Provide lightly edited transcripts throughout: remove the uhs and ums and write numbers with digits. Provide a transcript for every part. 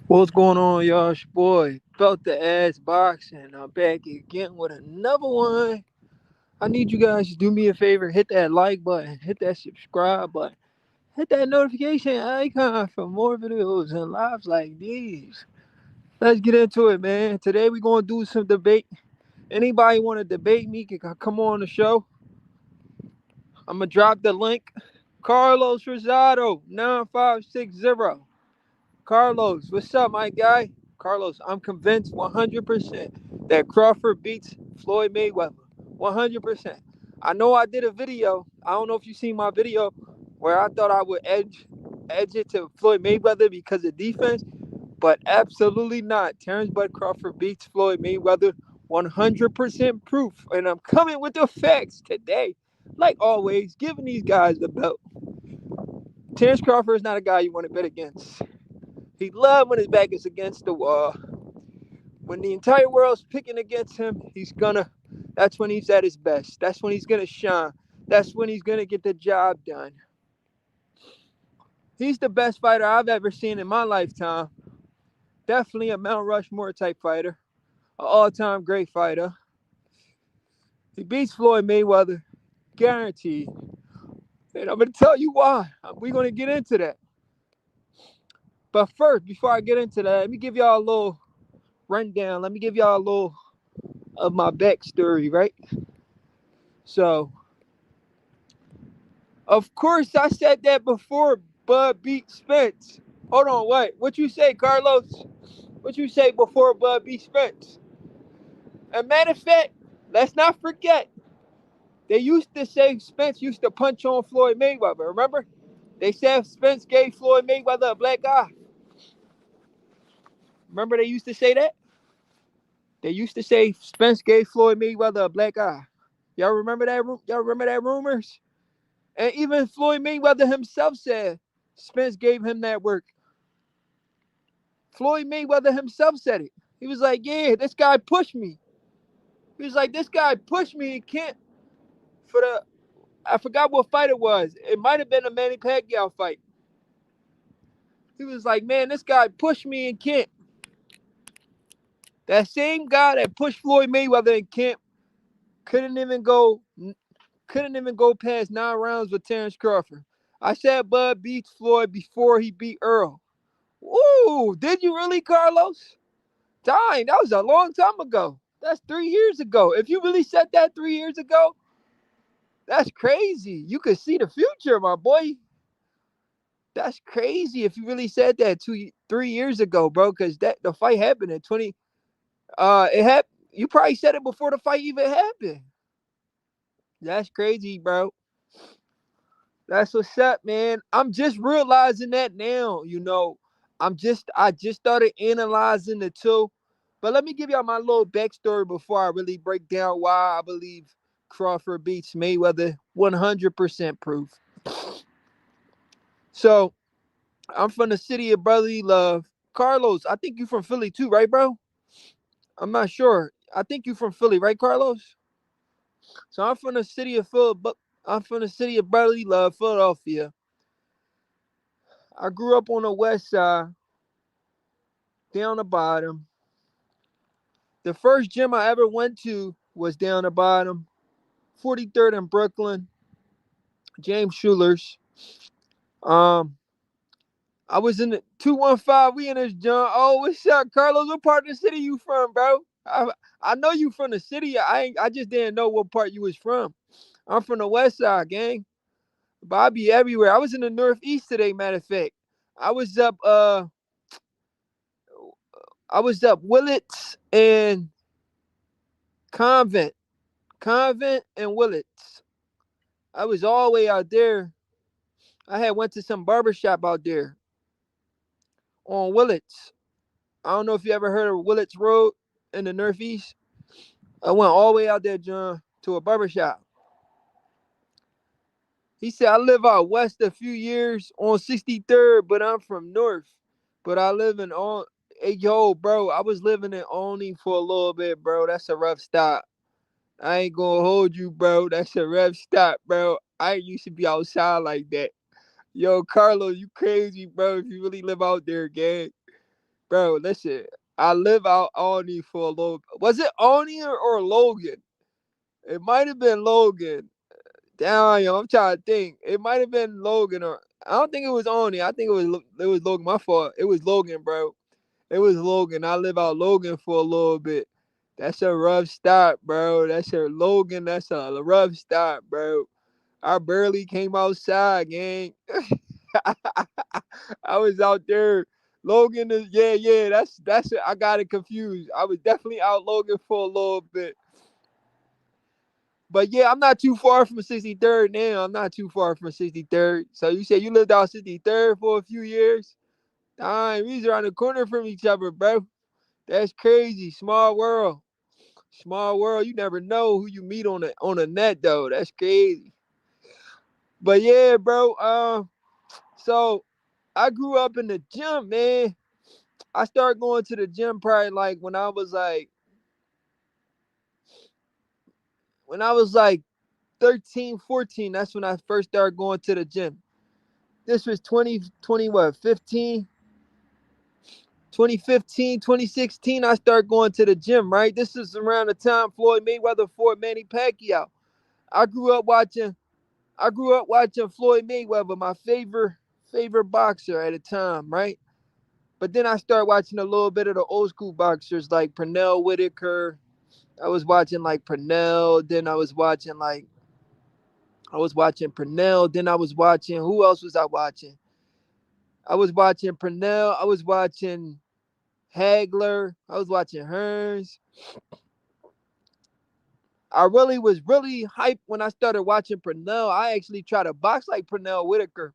What's going on, y'all? It's your boy Felt the Ass Boxing. I'm back again with another one. I need you guys to do me a favor, hit that like button, hit that subscribe button, hit that notification icon for more videos and lives like these. Let's get into it, man. Today we're gonna do some debate. Anybody want to debate me can come on the show. I'm gonna drop the link. Carlos Rosado 9560. Carlos, what's up, my guy? Carlos, I'm convinced 100% that Crawford beats Floyd Mayweather. 100%. I know I did a video. I don't know if you seen my video where I thought I would edge it to Floyd Mayweather because of defense, but absolutely not. Terence Bud Crawford beats Floyd Mayweather. 100% proof. And I'm coming with the facts today. Like always, giving these guys the belt. Terence Crawford is not a guy you want to bet against. He loves when his back is against the wall. When the entire world's picking against him, that's when he's at his best. That's when he's gonna shine. That's when he's gonna get the job done. He's the best fighter I've ever seen in my lifetime. Definitely a Mount Rushmore type fighter. An all-time great fighter. He beats Floyd Mayweather. Guaranteed. And I'm gonna tell you why. We're gonna get into that. But first, before I get into that, let me give y'all a little rundown. Let me give y'all a little of my backstory, right? So, of course, I said that before Bud beat Spence. Hold on, wait. What you say, Carlos? What you say before Bud beat Spence? As a matter of fact, let's not forget, they used to say Spence used to punch on Floyd Mayweather. Remember? They said Spence gave Floyd Mayweather a black eye. Remember they used to say that? They used to say Spence gave Floyd Mayweather a black eye. Y'all remember that? Y'all remember that rumors? And even Floyd Mayweather himself said Spence gave him that work. Floyd Mayweather himself said it. He was like, yeah, this guy pushed me. He was like, this guy pushed me and can't for the I forgot what fight it was. It might have been a Manny Pacquiao fight. He was like, man, this guy pushed me in camp. That same guy that pushed Floyd Mayweather in camp couldn't even go couldn't even go past 9 rounds with Terence Crawford. I said Bud beats Floyd before he beat Earl. Ooh, did you really, Carlos? Dang, that was a long time ago. That's 3 years ago. If you really said that 3 years ago, that's crazy. You could see the future, my boy. That's crazy if you really said that 3 years ago, bro. Because that the fight happened in 20. It happened. You probably said it before the fight even happened. That's crazy, bro. That's what's up, man. I'm just realizing that now. I just started analyzing the two. But let me give y'all my little backstory before I really break down why I believe Crawford beats Mayweather. 100% proof. So I'm from the city of brotherly love. Carlos, I think you from Philly too, right, bro? I'm not sure. I think you from Philly, right, Carlos? So I'm from the city of I'm from the city of brotherly love, Philadelphia. I grew up on the west side, down the bottom. The first gym I ever went to was down the bottom, 43rd in Brooklyn, James Schuler's. Um, I was in the 215. We in this John. Oh, what's up, Carlos? What part of the city you from, bro? I know you from the city. I just didn't know what part you was from. I'm from the west side, gang. But I be everywhere. I was in the northeast today, matter of fact. I was up I was up Willits and Convent. Convent and Willits. I was all the way out there. I had went to some barbershop out there on Willits. I don't know if you ever heard of Willits Road in the northeast. I went all the way out there, John, to a barbershop. He said, I live out west a few years on 63rd, but I'm from north. But I live in on. Hey, yo, bro, I was living in Olney for a little bit, bro. That's a rough stop. I ain't gonna hold you, bro. That's a rough stop, bro. I ain't used to be outside like that. Yo, Carlos, you crazy, bro. If you really live out there, gang. Bro, listen. I live out Oni for a little. Was it Oni or Logan? It might have been Logan. Damn, yo, I'm trying to think. It might have been Logan or I don't think it was Oni. I think it was Logan. My fault. It was Logan, bro. It was Logan. I live out Logan for a little bit. That's a rough start, bro. That's a Logan. That's a rough start, bro. I barely came outside, gang. I was out there. Logan is yeah. That's it. I got it confused. I was definitely out Logan for a little bit. But yeah, I'm not too far from 63rd now. I'm not too far from 63rd. So you said you lived out 63rd for a few years? Dang, we around the corner from each other, bro. That's crazy. Small world. Small world. You never know who you meet on the net though. That's crazy. But yeah, bro. So I grew up in the gym, man. I started going to the gym probably like when I was like 13, 14. That's when I first started going to the gym. This was 2020 what, 15? 2015, 2016, I started going to the gym, right? This is around the time Floyd Mayweather fought Manny Pacquiao. I grew up watching Floyd Mayweather, my favorite boxer at the time, right? But then I started watching a little bit of the old school boxers like Pernell Whitaker. I was watching like Pernell, then I was watching Pernell, then I was watching who else was I watching? I was watching Pernell, I was watching Hagler, I was watching Hearns. I really was really hyped when I started watching Pernell. I actually tried to box like Pernell Whitaker.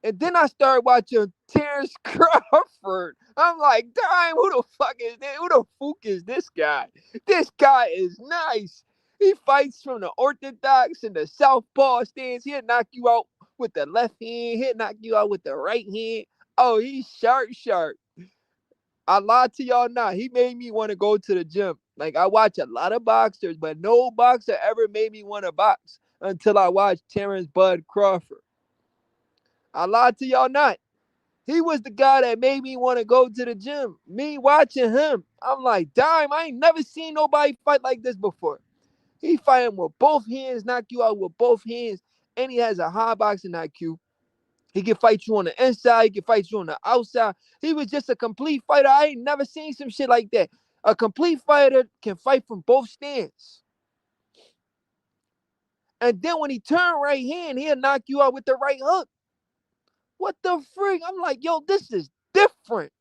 And then I started watching Terence Crawford. I'm like, damn, who the fuck is this? Who the fuck is this guy? This guy is nice. He fights from the orthodox and the southpaw stance. He'll knock you out with the left hand. He'll knock you out with the right hand. Oh, he's sharp. I lied to y'all not. He made me want to go to the gym. Like, I watch a lot of boxers, but no boxer ever made me want to box until I watched Terence Bud Crawford. I lied to y'all not. He was the guy that made me want to go to the gym. Me watching him, I'm like, damn, I ain't never seen nobody fight like this before. He fighting with both hands, knock you out with both hands, and he has a high boxing IQ. He can fight you on the inside. He can fight you on the outside. He was just a complete fighter. I ain't never seen some shit like that. A complete fighter can fight from both stands. And then when he turn right hand, he'll knock you out with the right hook. What the freak? I'm like, yo, this is different.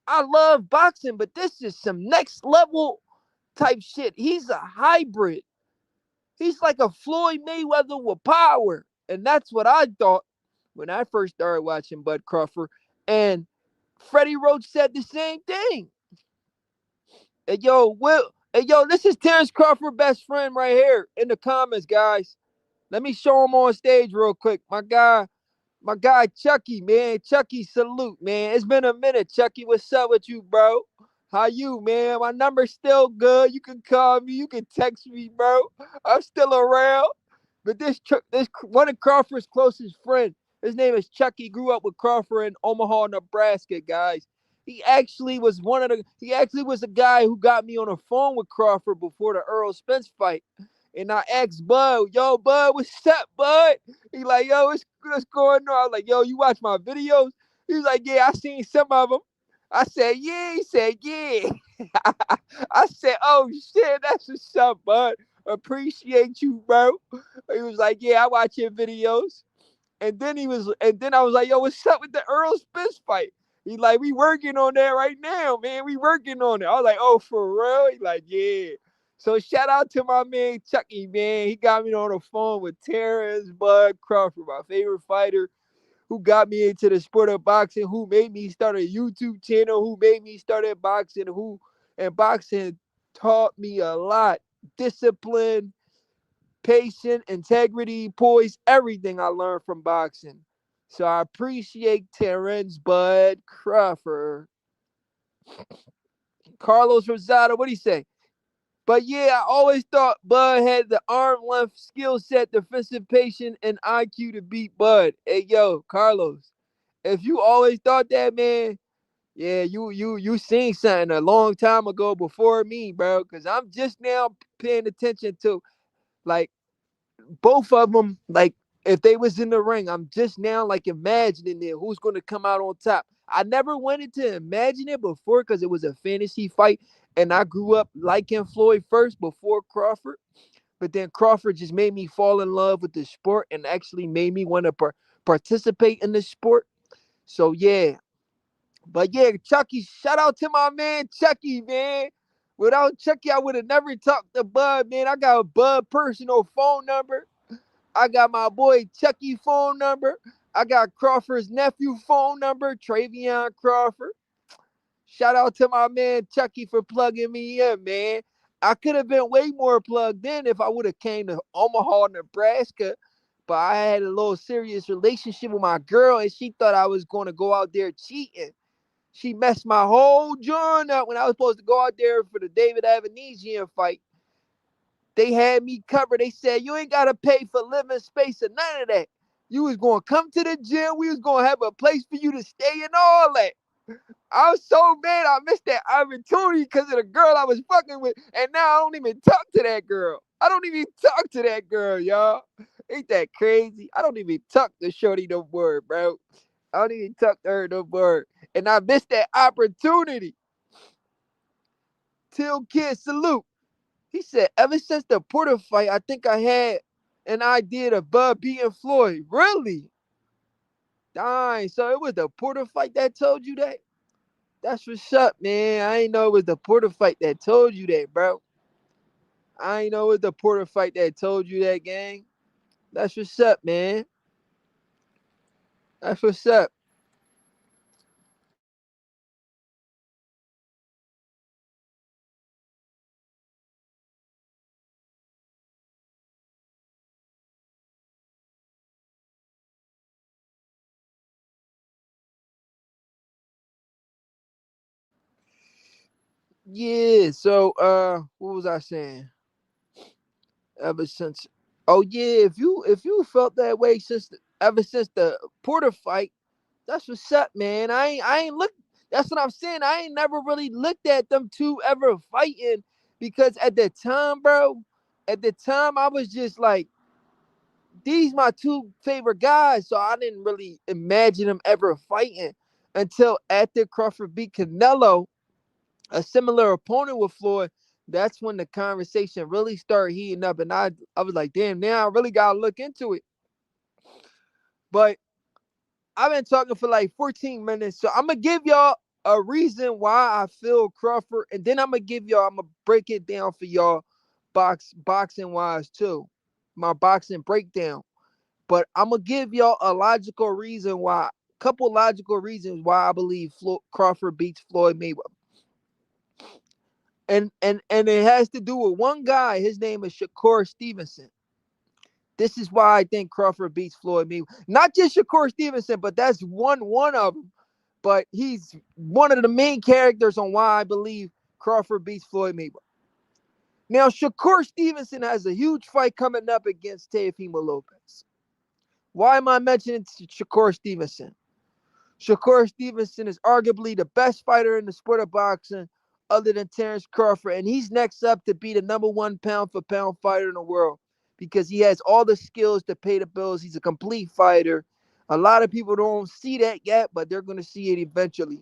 I love boxing, but this is some next level type shit. He's a hybrid. He's like a Floyd Mayweather with power. And that's what I thought when I first started watching Bud Crawford. And Freddie Roach said the same thing. Hey yo, this is Terence Crawford best friend right here in the comments, guys. Let me show him on stage real quick. My guy Chucky, man. Chucky, salute, man. It's been a minute, Chucky. What's up with you, bro? How you, man? My number's still good. You can call me. You can text me, bro. I'm still around. But this one of Crawford's closest friends. His name is Chucky. Grew up with Crawford in Omaha, Nebraska, guys. He actually was the guy who got me on the phone with Crawford before the Earl Spence fight. And I asked Bud, yo, Bud, what's up, Bud? He like, yo, what's going on? I was like, yo, you watch my videos? He was like, yeah, I seen some of them. I said, yeah. He said, yeah. I said, oh, shit, that's what's up, Bud. Appreciate you, bro. He was like, yeah, I watch your videos. And then I was like, yo, what's up with the Earl Spence fight? He like, we working on that right now, man. We working on it. I was like, oh, for real? He like, yeah. So shout out to my man Chucky, man. He got me on the phone with Terence Bud Crawford, my favorite fighter, who got me into the sport of boxing, who made me start a YouTube channel, who made me start at boxing, and boxing taught me a lot. Discipline, patience, integrity, poise, everything I learned from boxing. So I appreciate Terence Bud Crawford. Carlos Rosado, what do you say? But yeah, I always thought Bud had the arm length skill set, defensive patience, and IQ to beat Bud. Hey, yo, Carlos, if you always thought that, man, Yeah, you seen something a long time ago before me, bro. Cause I'm just now paying attention to like both of them. Like if they was in the ring, I'm just now like imagining it. Who's gonna come out on top? I never wanted to imagine it before because it was a fantasy fight, and I grew up liking Floyd first before Crawford. But then Crawford just made me fall in love with the sport and actually made me want to participate in the sport. So yeah, but yeah, Chucky, shout out to my man Chucky, man. Without Chucky, I would have never talked to Bud, man. I got a Bud personal phone number. I got my boy Chucky phone number. I got Crawford's nephew phone number, Travion Crawford. Shout out to my man Chucky for plugging me in, man. I could have been way more plugged in if I would have came to Omaha, Nebraska. But I had a little serious relationship with my girl, and she thought I was going to go out there cheating. She messed my whole joint up when I was supposed to go out there for the David Avanesian fight. They had me covered. They said, you ain't got to pay for living space or none of that. You was going to come to the gym. We was going to have a place for you to stay and all that. I was so mad I missed that opportunity because of the girl I was fucking with. And now I don't even talk to that girl. I don't even talk to that girl, y'all. Ain't that crazy? I don't even talk to Shorty no more, bro. I don't even talk to her no more. And I missed that opportunity. Till Kid salute. He said, ever since the Porter fight, I think I had an idea of Bud beating Floyd. Really? Dang. So it was the Porter fight that told you that? That's what's up, man. I ain't know it was the Porter fight that told you that, bro. I ain't know it was the Porter fight that told you that, gang. That's what's up, man. That's what's up. Yeah. So, what was I saying? Ever since, oh yeah, if you felt that way since ever since the Porter fight, that's what's up, man. I ain't look. That's what I'm saying. I ain't never really looked at them two ever fighting because at the time, bro, at the time I was just like, these my two favorite guys, so I didn't really imagine them ever fighting until after Crawford beat Canelo, a similar opponent with Floyd. That's when the conversation really started heating up, and I was like, damn, now I really gotta look into it. But I've been talking for like 14 minutes, so I'm gonna give y'all a reason why I feel Crawford, and then I'm gonna break it down for y'all, boxing wise too, my boxing breakdown. But I'm gonna give y'all a logical reason why, couple logical reasons why I believe Crawford beats Floyd Mayweather, and it has to do with one guy. His name is Shakur Stevenson. This is why I think Crawford beats Floyd Mayweather. Not just Shakur Stevenson, but that's one of them. But he's one of the main characters on why I believe Crawford beats Floyd Mayweather. Now, Shakur Stevenson has a huge fight coming up against Teofimo Lopez. Why am I mentioning Shakur Stevenson? Shakur Stevenson is arguably the best fighter in the sport of boxing other than Terence Crawford, and he's next up to be the number one pound for pound fighter in the world because he has all the skills to pay the bills. He's a complete fighter. A lot of people don't see that yet, but they're going to see it eventually.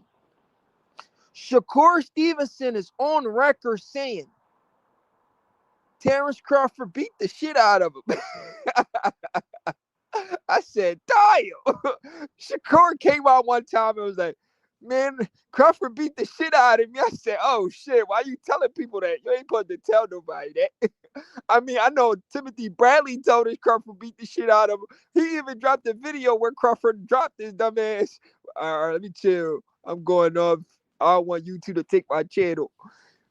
Shakur Stevenson is on record saying Terence Crawford beat the shit out of him. I said, damn. Shakur came out one time and was like, man, Crawford beat the shit out of me. I said, oh shit, why you telling people that? You ain't supposed to tell nobody that. I mean, I know Timothy Bradley told us Crawford beat the shit out of him. He even dropped a video where Crawford dropped his dumb ass. All right, let me chill. I'm going off. I don't want you two to take my channel.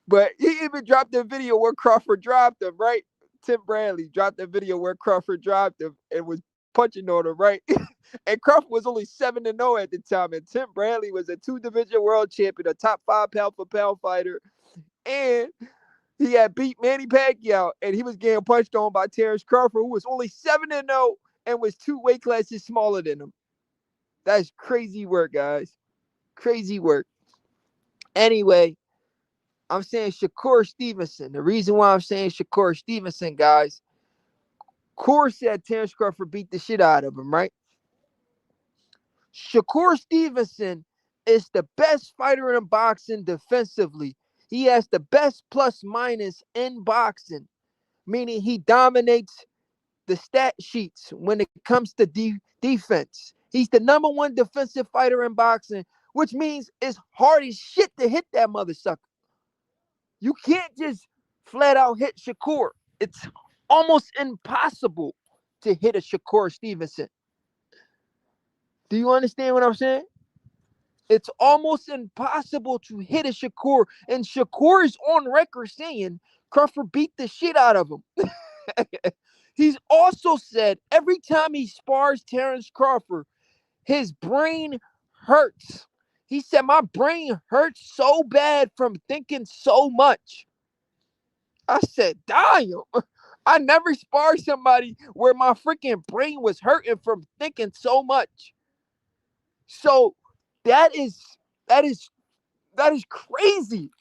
But he even dropped a video where Crawford dropped him, right? Tim Bradley dropped a video where Crawford dropped him and was punching on him, right? And Crawford was only 7-0 at the time. And Tim Bradley was a 2-division world champion, a top 5 pound for pound fighter. And he had beat Manny Pacquiao, and he was getting punched on by Terence Crawford, who was only 7-0 and was 2 weight classes smaller than him. That's crazy work, guys. Crazy work. Anyway, I'm saying Shakur Stevenson. The reason why I'm saying Shakur Stevenson, guys, Core said Terence Crawford beat the shit out of him, right? Shakur Stevenson is the best fighter in boxing defensively. He has the best plus minus in boxing, meaning he dominates the stat sheets when it comes to defense. He's the number one defensive fighter in boxing, which means it's hard as shit to hit that mother sucker. You can't just flat out hit Shakur. It's almost impossible to hit a Shakur Stevenson. Do you understand what I'm saying? It's almost impossible to hit a Shakur. And Shakur is on record saying Crawford beat the shit out of him. He's also said every time he spars Terence Crawford, his brain hurts. He said, my brain hurts so bad from thinking so much. I said, damn. I never sparred somebody where my freaking brain was hurting from thinking so much. So that is crazy.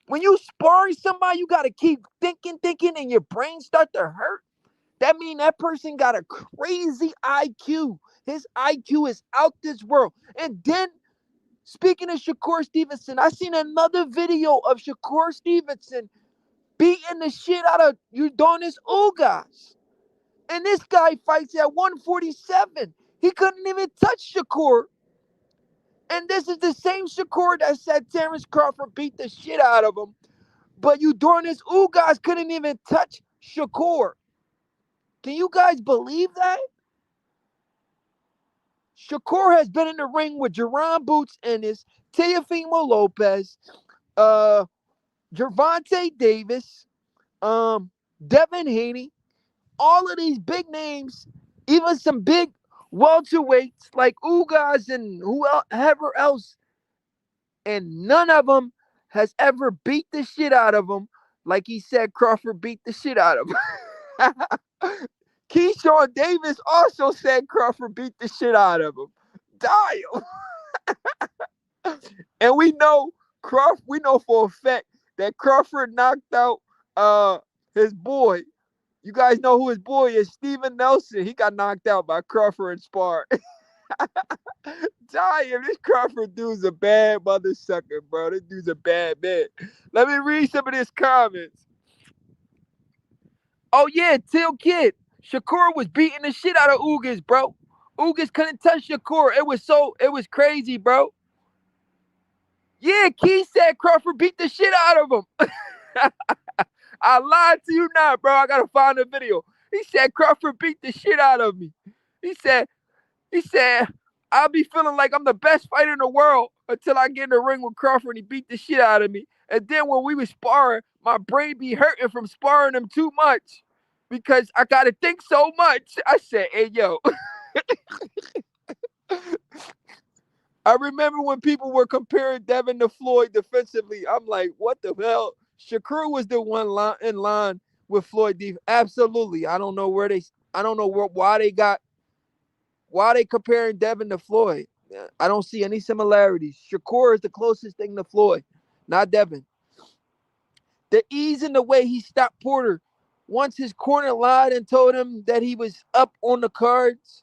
When you sparring somebody, you gotta keep thinking, and your brain start to hurt. That means that person got a crazy IQ. His IQ is out this world. And then, speaking of Shakur Stevenson, I seen another video of Shakur Stevenson beating the shit out of Udonis Ugas. And this guy fights at 147. He couldn't even touch Shakur. And this is the same Shakur that said Terence Crawford beat the shit out of him. But Udonis Ugas couldn't even touch Shakur. Can you guys believe that? Shakur has been in the ring with Jerron Boots Ennis, Teofimo Lopez, Gervonta Davis, Devin Haney, all of these big names, even some big welterweights like Ugas and whoever else, and none of them has ever beat the shit out of him like he said Crawford beat the shit out of him. Keyshawn Davis also said Crawford beat the shit out of him. Damn. And we know for a fact that Crawford knocked out his boy. You guys know who his boy is, Steven Nelson. He got knocked out by Crawford and spar. Damn, this Crawford dude's a bad mother sucker, bro. This dude's a bad man. Let me read some of his comments. Oh yeah, Till Kid. Shakur was beating the shit out of Ugas, bro. Ugas couldn't touch Shakur. It was crazy, bro. Yeah, Key said Crawford beat the shit out of him. I lied to you not, bro. I gotta find the video. He said Crawford beat the shit out of me. He said, I'll be feeling like I'm the best fighter in the world until I get in the ring with Crawford and he beat the shit out of me. And then when we was sparring, my brain be hurting from sparring him too much because I gotta think so much. I said, hey, yo. I remember when people were comparing Devin to Floyd defensively. I'm like, what the hell? Shakur was the one in line with Floyd. Absolutely. I don't know why they comparing Devin to Floyd. I don't see any similarities. Shakur is the closest thing to Floyd, not Devin. The ease in the way he stopped Porter once his corner lied and told him that he was up on the cards.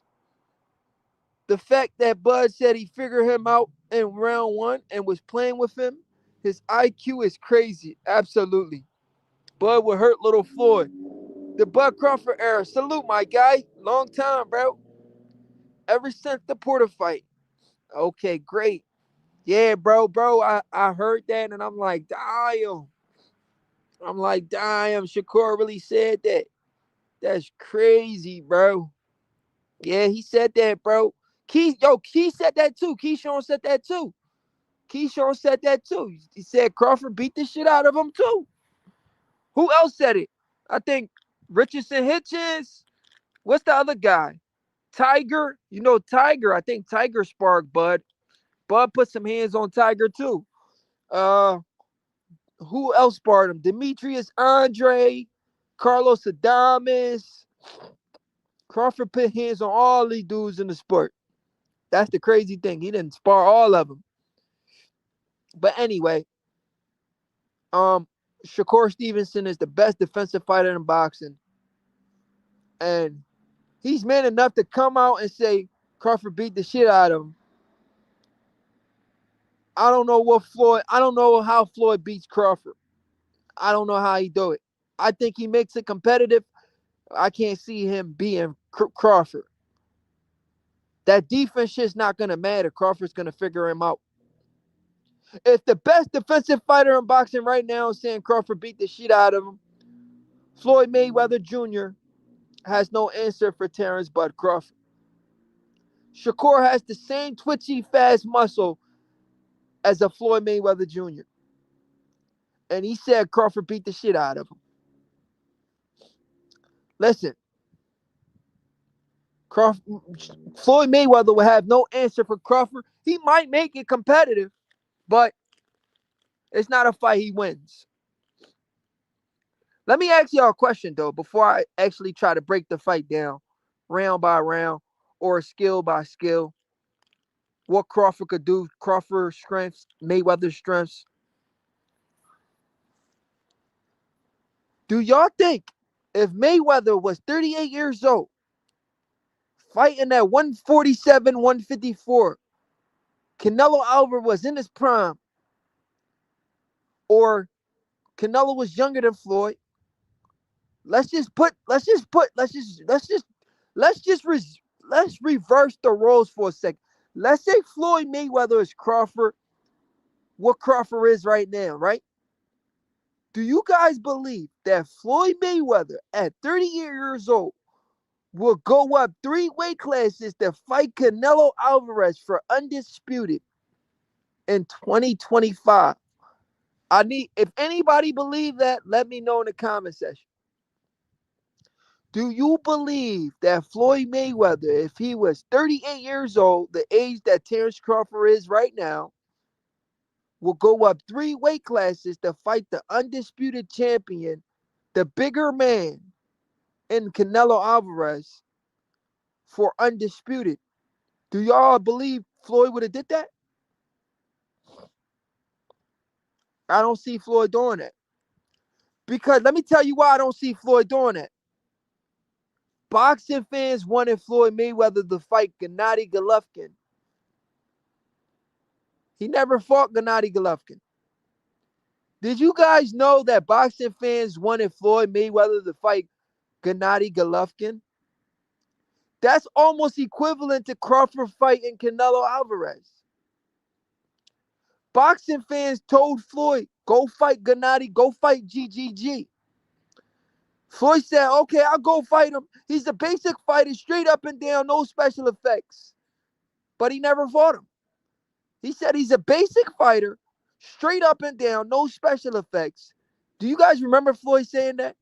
The fact that Bud said he figured him out in round one and was playing with him, his IQ is crazy. Absolutely. Bud would hurt little Floyd. The Bud Crawford era. Salute, my guy. Long time, bro. Ever since the Porter fight. Okay, great. Yeah, bro. I heard that and I'm like, damn. Shakur really said that. That's crazy, bro. Yeah, he said that, bro. Key said that too. Keyshawn said that too. He said Crawford beat the shit out of him too. Who else said it? I think Richardson Hitchens. What's the other guy? Tiger. You know Tiger. I think Tiger sparked Bud. Bud put some hands on Tiger too. Who else sparred him? Demetrius Andre, Carlos Adames. Crawford put hands on all these dudes in the sport. That's the crazy thing. He didn't spar all of them. But anyway, Shakur Stevenson is the best defensive fighter in boxing, and he's man enough to come out and say Crawford beat the shit out of him. I don't know what Floyd. I don't know how Floyd beats Crawford. I don't know how he do it. I think he makes it competitive. I can't see him beating Crawford. That defense shit's not gonna matter. Crawford's gonna figure him out. If the best defensive fighter in boxing right now is saying Crawford beat the shit out of him, Floyd Mayweather Jr. has no answer for Terence Bud Crawford. Shakur has the same twitchy, fast muscle as a Floyd Mayweather Jr. And he said Crawford beat the shit out of him. Listen, Floyd Mayweather will have no answer for Crawford. He might make it competitive, but it's not a fight he wins. Let me ask y'all a question, though, before I actually try to break the fight down round by round or skill by skill. What Crawford could do, Crawford's strengths, Mayweather's strengths. Do y'all think if Mayweather was 38 years old, fighting at 147, 154, Canelo Alvarez was in his prime, or Canelo was younger than Floyd? Let's reverse the roles for a second. Let's say Floyd Mayweather is Crawford, what Crawford is right now, right? Do you guys believe that Floyd Mayweather at 38 years old will go up 3 weight classes to fight Canelo Alvarez for undisputed in 2025? If anybody believe that, let me know in the comment section. Do you believe that Floyd Mayweather, if he was 38 years old, the age that Terence Crawford is right now, will go up 3 weight classes to fight the undisputed champion, the bigger man, in Canelo Alvarez for undisputed? Do y'all believe Floyd would have did that? I don't see Floyd doing that. Because let me tell you why I don't see Floyd doing that. Boxing fans wanted Floyd Mayweather to fight Gennady Golovkin. He never fought Gennady Golovkin. Did you guys know that boxing fans wanted Floyd Mayweather to fight Gennady Golovkin? That's almost equivalent to Crawford fighting Canelo Alvarez. Boxing fans told Floyd, go fight Gennady, go fight GGG. Floyd said, okay, I'll go fight him. He's a basic fighter, straight up and down, no special effects. But he never fought him. He said he's a basic fighter, straight up and down, no special effects. Do you guys remember Floyd saying that?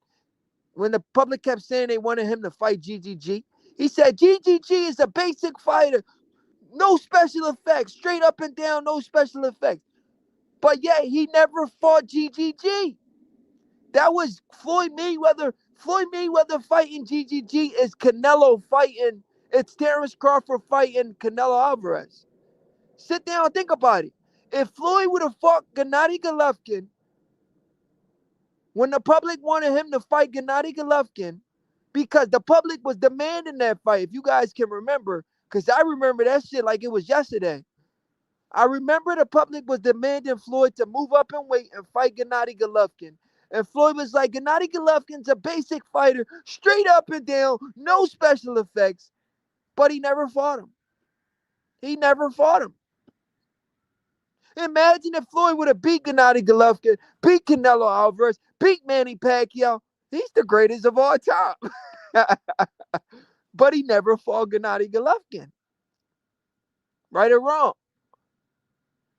When the public kept saying they wanted him to fight GGG. He said GGG is a basic fighter, no special effects, straight up and down, no special effects. But yet he never fought GGG. That was Floyd Mayweather. Floyd Mayweather fighting GGG is Canelo fighting. It's Terence Crawford fighting Canelo Alvarez. Sit down and think about it. If Floyd would have fought Gennady Golovkin, when the public wanted him to fight Gennady Golovkin, because the public was demanding that fight, if you guys can remember, because I remember that shit like it was yesterday. I remember the public was demanding Floyd to move up in weight and fight Gennady Golovkin. And Floyd was like, Gennady Golovkin's a basic fighter, straight up and down, no special effects. But he never fought him. He never fought him. Imagine if Floyd would have beat Gennady Golovkin, beat Canelo Alvarez, beat Manny Pacquiao. He's the greatest of all time. But he never fought Gennady Golovkin. Right or wrong?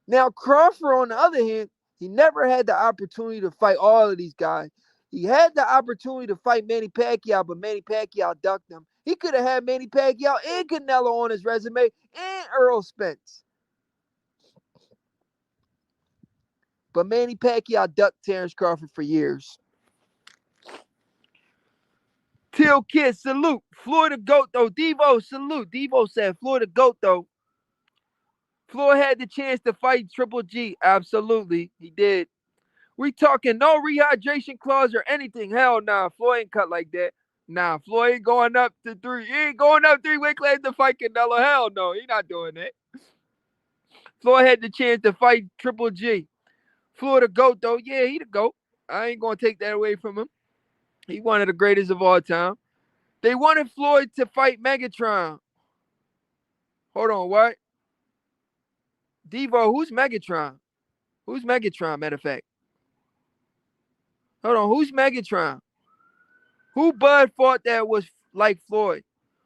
Now, Crawford, on the other hand, he never had the opportunity to fight all of these guys. He had the opportunity to fight Manny Pacquiao, but Manny Pacquiao ducked him. He could have had Manny Pacquiao and Canelo on his resume and Earl Spence. But Manny Pacquiao ducked Terence Crawford for years. Till Kid, salute. Floyd the GOAT, though. Devo, salute. Devo said, Floyd the GOAT, though. Floyd had the chance to fight Triple G. Absolutely, he did. We talking no rehydration clause or anything. Hell nah. Floyd ain't cut like that. Nah, Floyd ain't going up to three. He ain't going up 3 weight classes to fight Canelo. Hell no. He not doing that. Floyd had the chance to fight Triple G. Floyd the GOAT though. Yeah, he the GOAT. I ain't gonna take that away from him. He one of the greatest of all time. They wanted Floyd to fight Megatron. Hold on, what? Devo, who's Megatron? Who's Megatron, matter of fact? Hold on, who's Megatron? Who Bud fought that was like Floyd?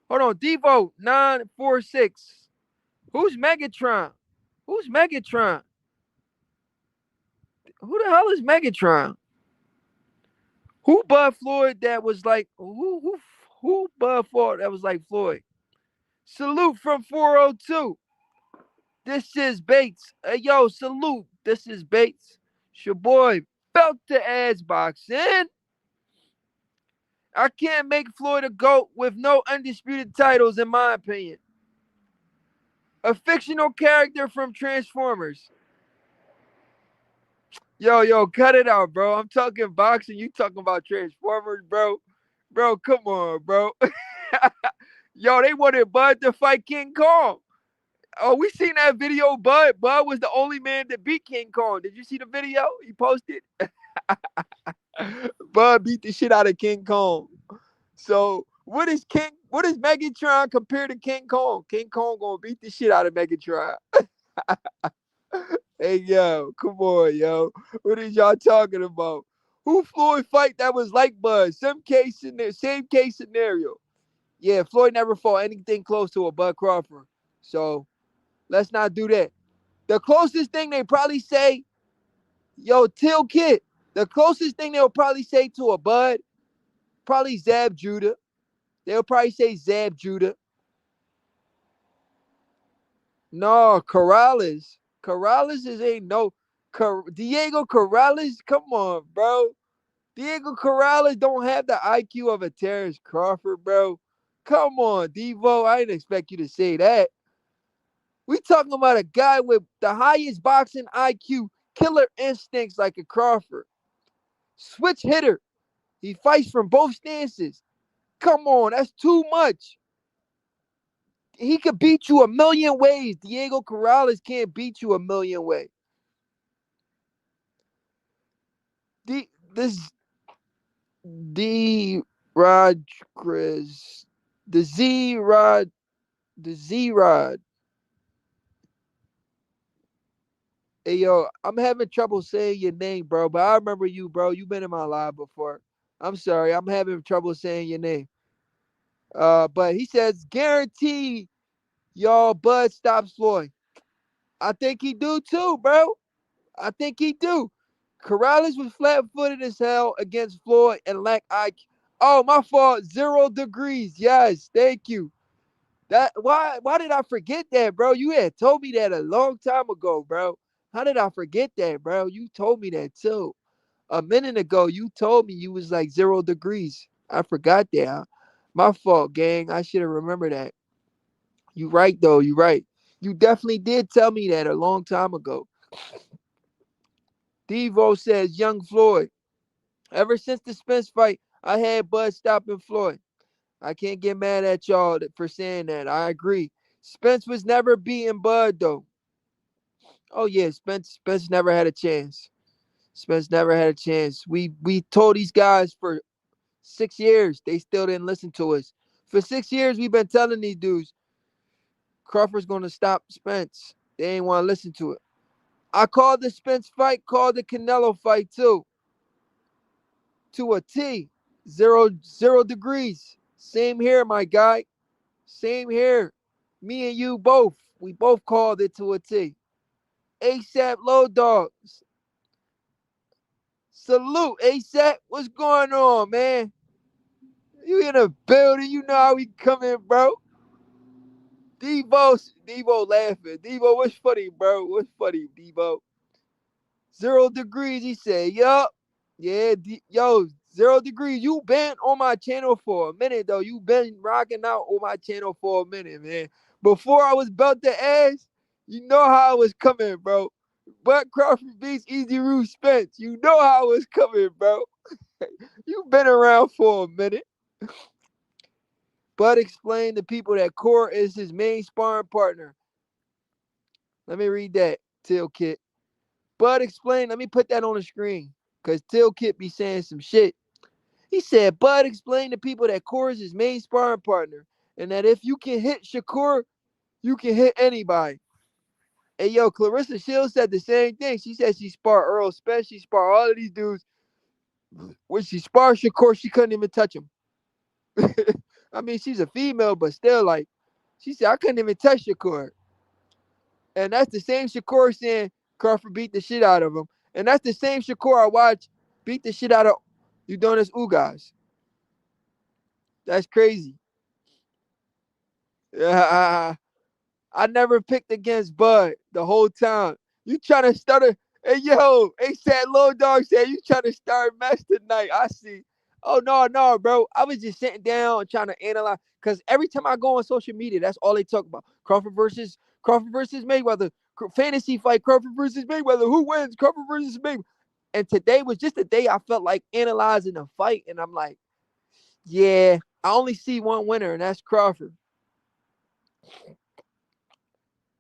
Hold on, Devo 946. Who's Megatron? Who's Megatron? Who the hell is Megatron? Who Bud Floyd that was like who Bud fought that was like Floyd? Salute from 402. This is Bates. Hey yo, salute. This is Bates. It's your boy Belt to Ass Boxing. I can't make Floyd a GOAT with no undisputed titles, in my opinion. A fictional character from Transformers. Yo, cut it out, bro. I'm talking boxing. You talking about Transformers, bro. Bro, come on, bro. Yo, they wanted Bud to fight King Kong. Oh, we seen that video, Bud. Bud was the only man to beat King Kong. Did you see the video he posted? Bud beat the shit out of King Kong. So what is Megatron compared to King Kong? King Kong gonna beat the shit out of Megatron. Hey yo, come on, yo. What is y'all talking about? Who Floyd fight that was like Bud? Same case scenario. Yeah, Floyd never fought anything close to a Bud Crawford. So let's not do that. The closest thing they probably say, yo, Till Kid. The closest thing they'll probably say to a Bud, probably Zab Judah. They'll probably say Zab Judah. No, Corrales. Corrales ain't no Diego Corrales. Come on, bro. Diego Corrales don't have the IQ of a Terence Crawford, bro. Come on, Devo. I didn't expect you to say that. We talking about a guy with the highest boxing IQ, killer instincts like a Crawford. Switch hitter. He fights from both stances. Come on, that's too much. He could beat you a million ways. Diego Corrales can't beat you a million ways. This D Rod Chris, the Z Rod, the Z Rod. Hey yo, I'm having trouble saying your name, bro. But I remember you, bro. You've been in my live before. I'm sorry, I'm having trouble saying your name. But he says, guarantee y'all Bud stops Floyd. I think he do too, bro. I think he do. Corrales was flat-footed as hell against Floyd and lacked IQ. Oh, my fault. 0 degrees. Yes, thank you. That why did I forget that, bro? You had told me that a long time ago, bro. How did I forget that, bro? You told me that too. A minute ago, you told me you was like 0 degrees. I forgot that. My fault, gang. I should have remembered that. You right though. You right. You definitely did tell me that a long time ago. Devo says, Young Floyd. Ever since the Spence fight, I had Bud stopping Floyd. I can't get mad at y'all for saying that. I agree. Spence was never beating Bud though. Oh yeah, Spence never had a chance. Spence never had a chance. We told these guys for 6 years. They still didn't listen to us. For 6 years, we've been telling these dudes, Crawford's gonna stop Spence. They ain't want to listen to it. I called the Spence fight, called the Canelo fight too. To a T. 0 degrees. Same here, my guy. Same here. Me and you both. We both called it to a T. ASAP Low Dogs. Salute, ASAP. What's going on, man? You in a building. You know how we come in, bro. Devo laughing. Devo, what's funny, bro? What's funny, Devo? 0 degrees, he said, yup. Yeah, yo, 0 degrees. You been on my channel for a minute, though. You been rocking out on my channel for a minute, man. Before I was Belt the Ass, You know how it was coming, bro. But Crawford beats Easy Rule Spence. You know how it was coming, bro. You've been around for a minute. Bud explained to people that Core is his main sparring partner. Let me read that, Till Kit. Bud explained, let me put that on the screen, because Till Kit be saying some shit. He said, Bud explained to people that Core is his main sparring partner, and that if you can hit Shakur, you can hit anybody. Hey, yo, Clarissa Shields said the same thing. She said she sparred Earl Spence, she sparred all of these dudes. When she sparred Shakur, she couldn't even touch him. I mean, she's a female, but still, like, she said, I couldn't even touch Shakur. And that's the same Shakur saying Crawford beat the shit out of him. And that's the same Shakur I watched beat the shit out of Udonis Ugas. That's crazy. I never picked against Bud the whole time. You trying to start a hey yo, hey said Lil Dog said you trying to start mess tonight. I see. Oh no, bro. I was just sitting down trying to analyze because every time I go on social media, that's all they talk about. Crawford versus Mayweather. Fantasy fight, Crawford versus Mayweather. Who wins? Crawford versus Mayweather. And today was just the day I felt like analyzing the fight, and I'm like, yeah, I only see one winner, and that's Crawford.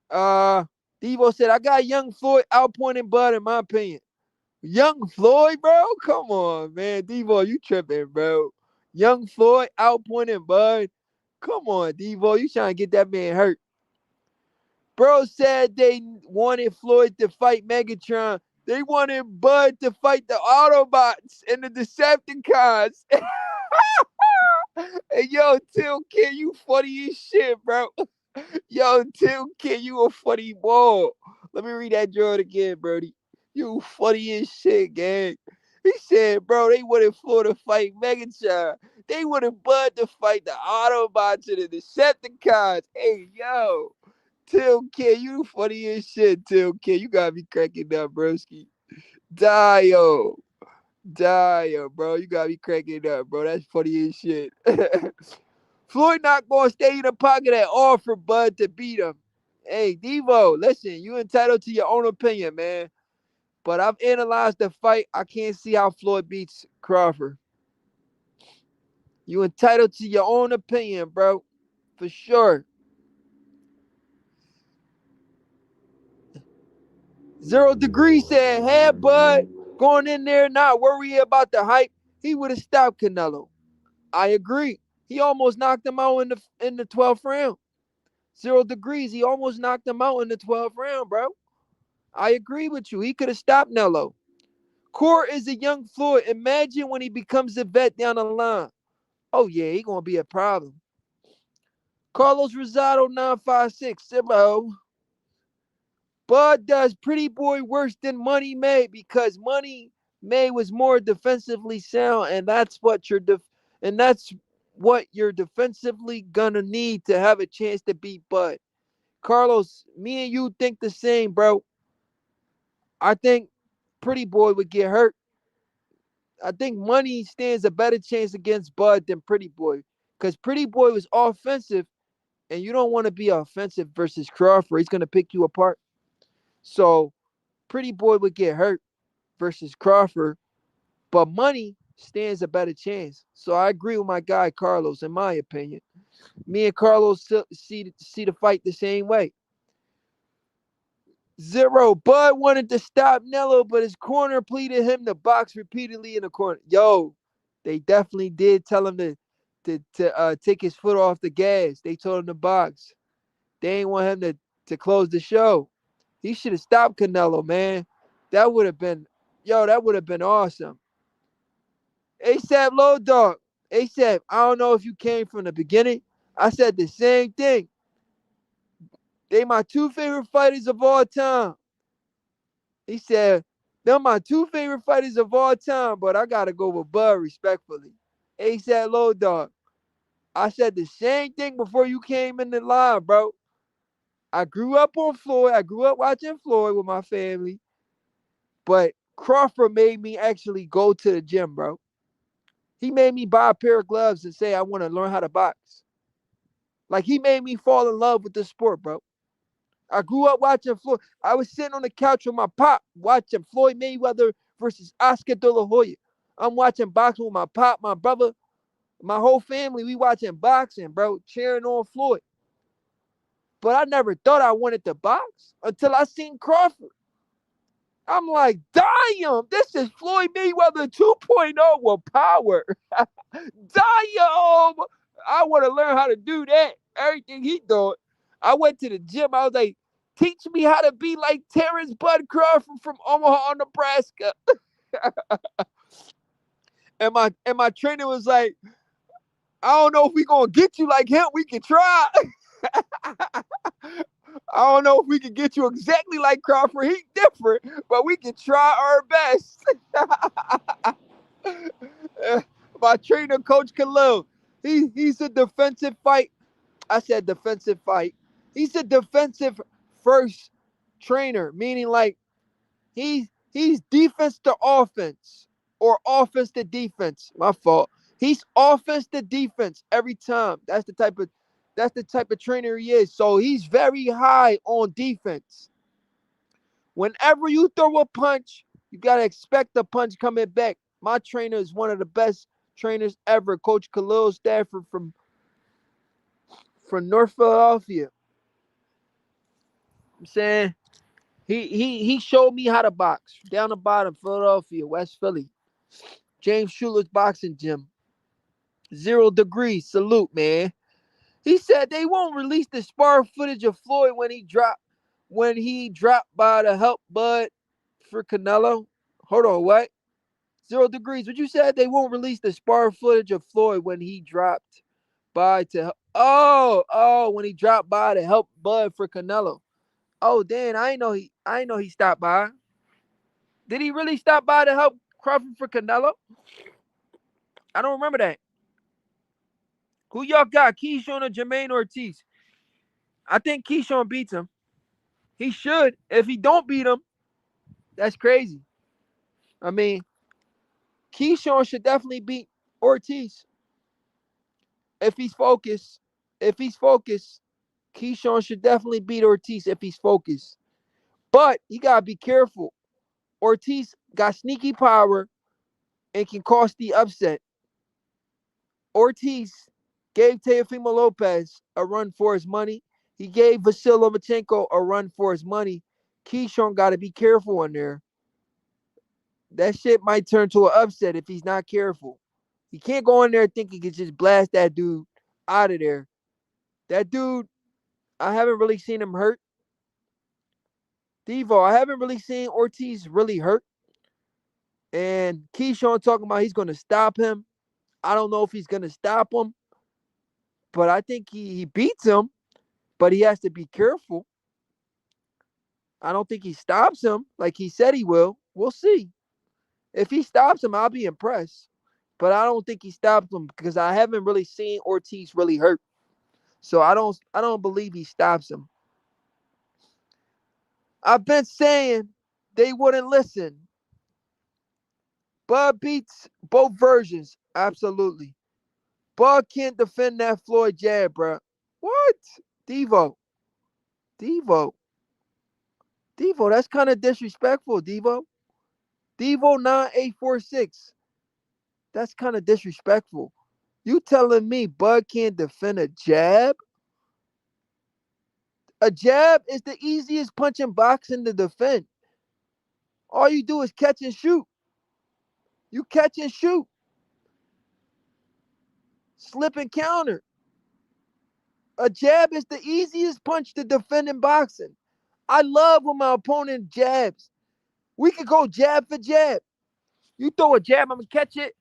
Uh, Devo said, I got Young Floyd outpointing Bud, in my opinion. Young Floyd, bro? Come on, man. Devo, you tripping, bro. Young Floyd outpointing Bud. Come on, Devo. You trying to get that man hurt. Bro said they wanted Floyd to fight Megatron. They wanted Bud to fight the Autobots and the Decepticons. Hey, yo, Till Kid, you funny as shit, bro. Yo, Till Kid, you a funny ball. Let me read that joint again, Brody. You funny as shit, gang. He said, bro, they wanted Floyd to fight Megatron. They wanted Bud to fight the Autobots and the Decepticons. Hey, yo. Till Kid, you funny as shit, Till Kid. You gotta be cracking up, broski. Dio. Dio, bro. You gotta be cracking up, bro. That's funny as shit. Floyd not gonna stay in the pocket at all for Bud to beat him. Hey, Devo, listen, you entitled to your own opinion, man. But I've analyzed the fight. I can't see how Floyd beats Crawford. You entitled to your own opinion, bro. For sure. 0 Degree said, had Bud going in there not worry about the hype, he would have stopped Canelo. I agree. He almost knocked him out in the 12th round. 0 Degrees, he almost knocked him out in the 12th round, bro. I agree with you. He could have stopped Nello. Core is a young Floyd. Imagine when he becomes a vet down the line. Oh, yeah, he going to be a problem. Carlos Rosado 956. Simo. Bud does Pretty Boy worse than Money May because Money May was more defensively sound, and that's what you're defensively gonna need to have a chance to beat Bud. Carlos, me and you think the same, bro. I think Pretty Boy would get hurt. I think Money stands a better chance against Bud than Pretty Boy because Pretty Boy was offensive, and you don't want to be offensive versus Crawford. He's gonna pick you apart. So Pretty Boy would get hurt versus Crawford, but Money stands a better chance. So I agree with my guy Carlos, in my opinion. Me and Carlos see the fight the same way. 0. Bud wanted to stop Nello, but his corner pleaded him to box repeatedly in the corner. Yo, they definitely did tell him to take his foot off the gas. They told him to box. They ain't want him to close the show. He should have stopped Canelo, man. That would have been awesome. ASAP Low Dog. ASAP, I don't know if you came from the beginning. I said the same thing. They my two favorite fighters of all time. He said, they're my two favorite fighters of all time, but I gotta go with Bud respectfully. ASAP Low Dog. I said the same thing before you came in the line, bro. I grew up on Floyd. I grew up watching Floyd with my family. But Crawford made me actually go to the gym, bro. He made me buy a pair of gloves and say I want to learn how to box. Like he made me fall in love with the sport, bro. I grew up watching Floyd. I was sitting on the couch with my pop watching Floyd Mayweather versus Oscar De La Hoya. I'm watching boxing with my pop, my brother, my whole family. We watching boxing, bro, cheering on Floyd. But I never thought I wanted to box until I seen Crawford. I'm like, damn, this is Floyd Mayweather 2.0 with power. Damn, I want to learn how to do that. Everything he doing. I went to the gym. I was like, teach me how to be like Terence Bud Crawford from Omaha, Nebraska. And my trainer was like, I don't know if we gonna get you like him. We can try. I don't know if we can get you exactly like Crawford. He's different, but we can try our best. My trainer, Coach Khalil, he's a defensive fight. I said defensive fight. He's a defensive first trainer, meaning like he's defense to offense or offense to defense. My fault. He's offense to defense every time. That's the type of trainer he is. So he's very high on defense. Whenever you throw a punch, you gotta expect the punch coming back. My trainer is one of the best trainers ever, Coach Khalil Stafford from North Philadelphia. I'm saying he showed me how to box down the bottom, Philadelphia, West Philly. James Schuler's boxing gym. 0 degrees. Salute, man. He said they won't release the spar footage of Floyd when he dropped by to help Bud for Canelo. Hold on, what? 0 degrees. What you said? They won't release the spar footage of Floyd when he dropped by to when he dropped by to help Bud for Canelo. Oh, Dan, I ain't know he stopped by. Did he really stop by to help Crawford for Canelo? I don't remember that. Who y'all got? Keyshawn or Jermaine Ortiz? I think Keyshawn beats him. He should. If he don't beat him, that's crazy. I mean, Keyshawn should definitely beat Ortiz if he's focused. If he's focused, Keyshawn should definitely beat Ortiz if he's focused. But he gotta be careful. Ortiz got sneaky power and can cost the upset. Ortiz gave Teofimo Lopez a run for his money. He gave Vasil Lomachenko a run for his money. Keyshawn got to be careful in there. That shit might turn to an upset if he's not careful. He can't go in there thinking he can just blast that dude out of there. That dude, I haven't really seen him hurt. Devo, I haven't really seen Ortiz really hurt. And Keyshawn talking about he's going to stop him. I don't know if he's going to stop him, but I think he beats him, but he has to be careful. I don't think he stops him like he said he will. We'll see. If he stops him, I'll be impressed. But I don't think he stops him because I haven't really seen Ortiz really hurt. So I don't believe he stops him. I've been saying they wouldn't listen. Bud beats both versions. Absolutely. Bud can't defend that Floyd jab, bro. What? Devo. Devo. Devo, that's kind of disrespectful, Devo. Devo 9846. That's kind of disrespectful. You telling me Bud can't defend a jab? A jab is the easiest punch in boxing to defend. All you do is catch and shoot. You catch and shoot. Slip and counter. A jab is the easiest punch to defend in boxing. I love when my opponent jabs. We could go jab for jab. You throw a jab, I'm gonna catch it,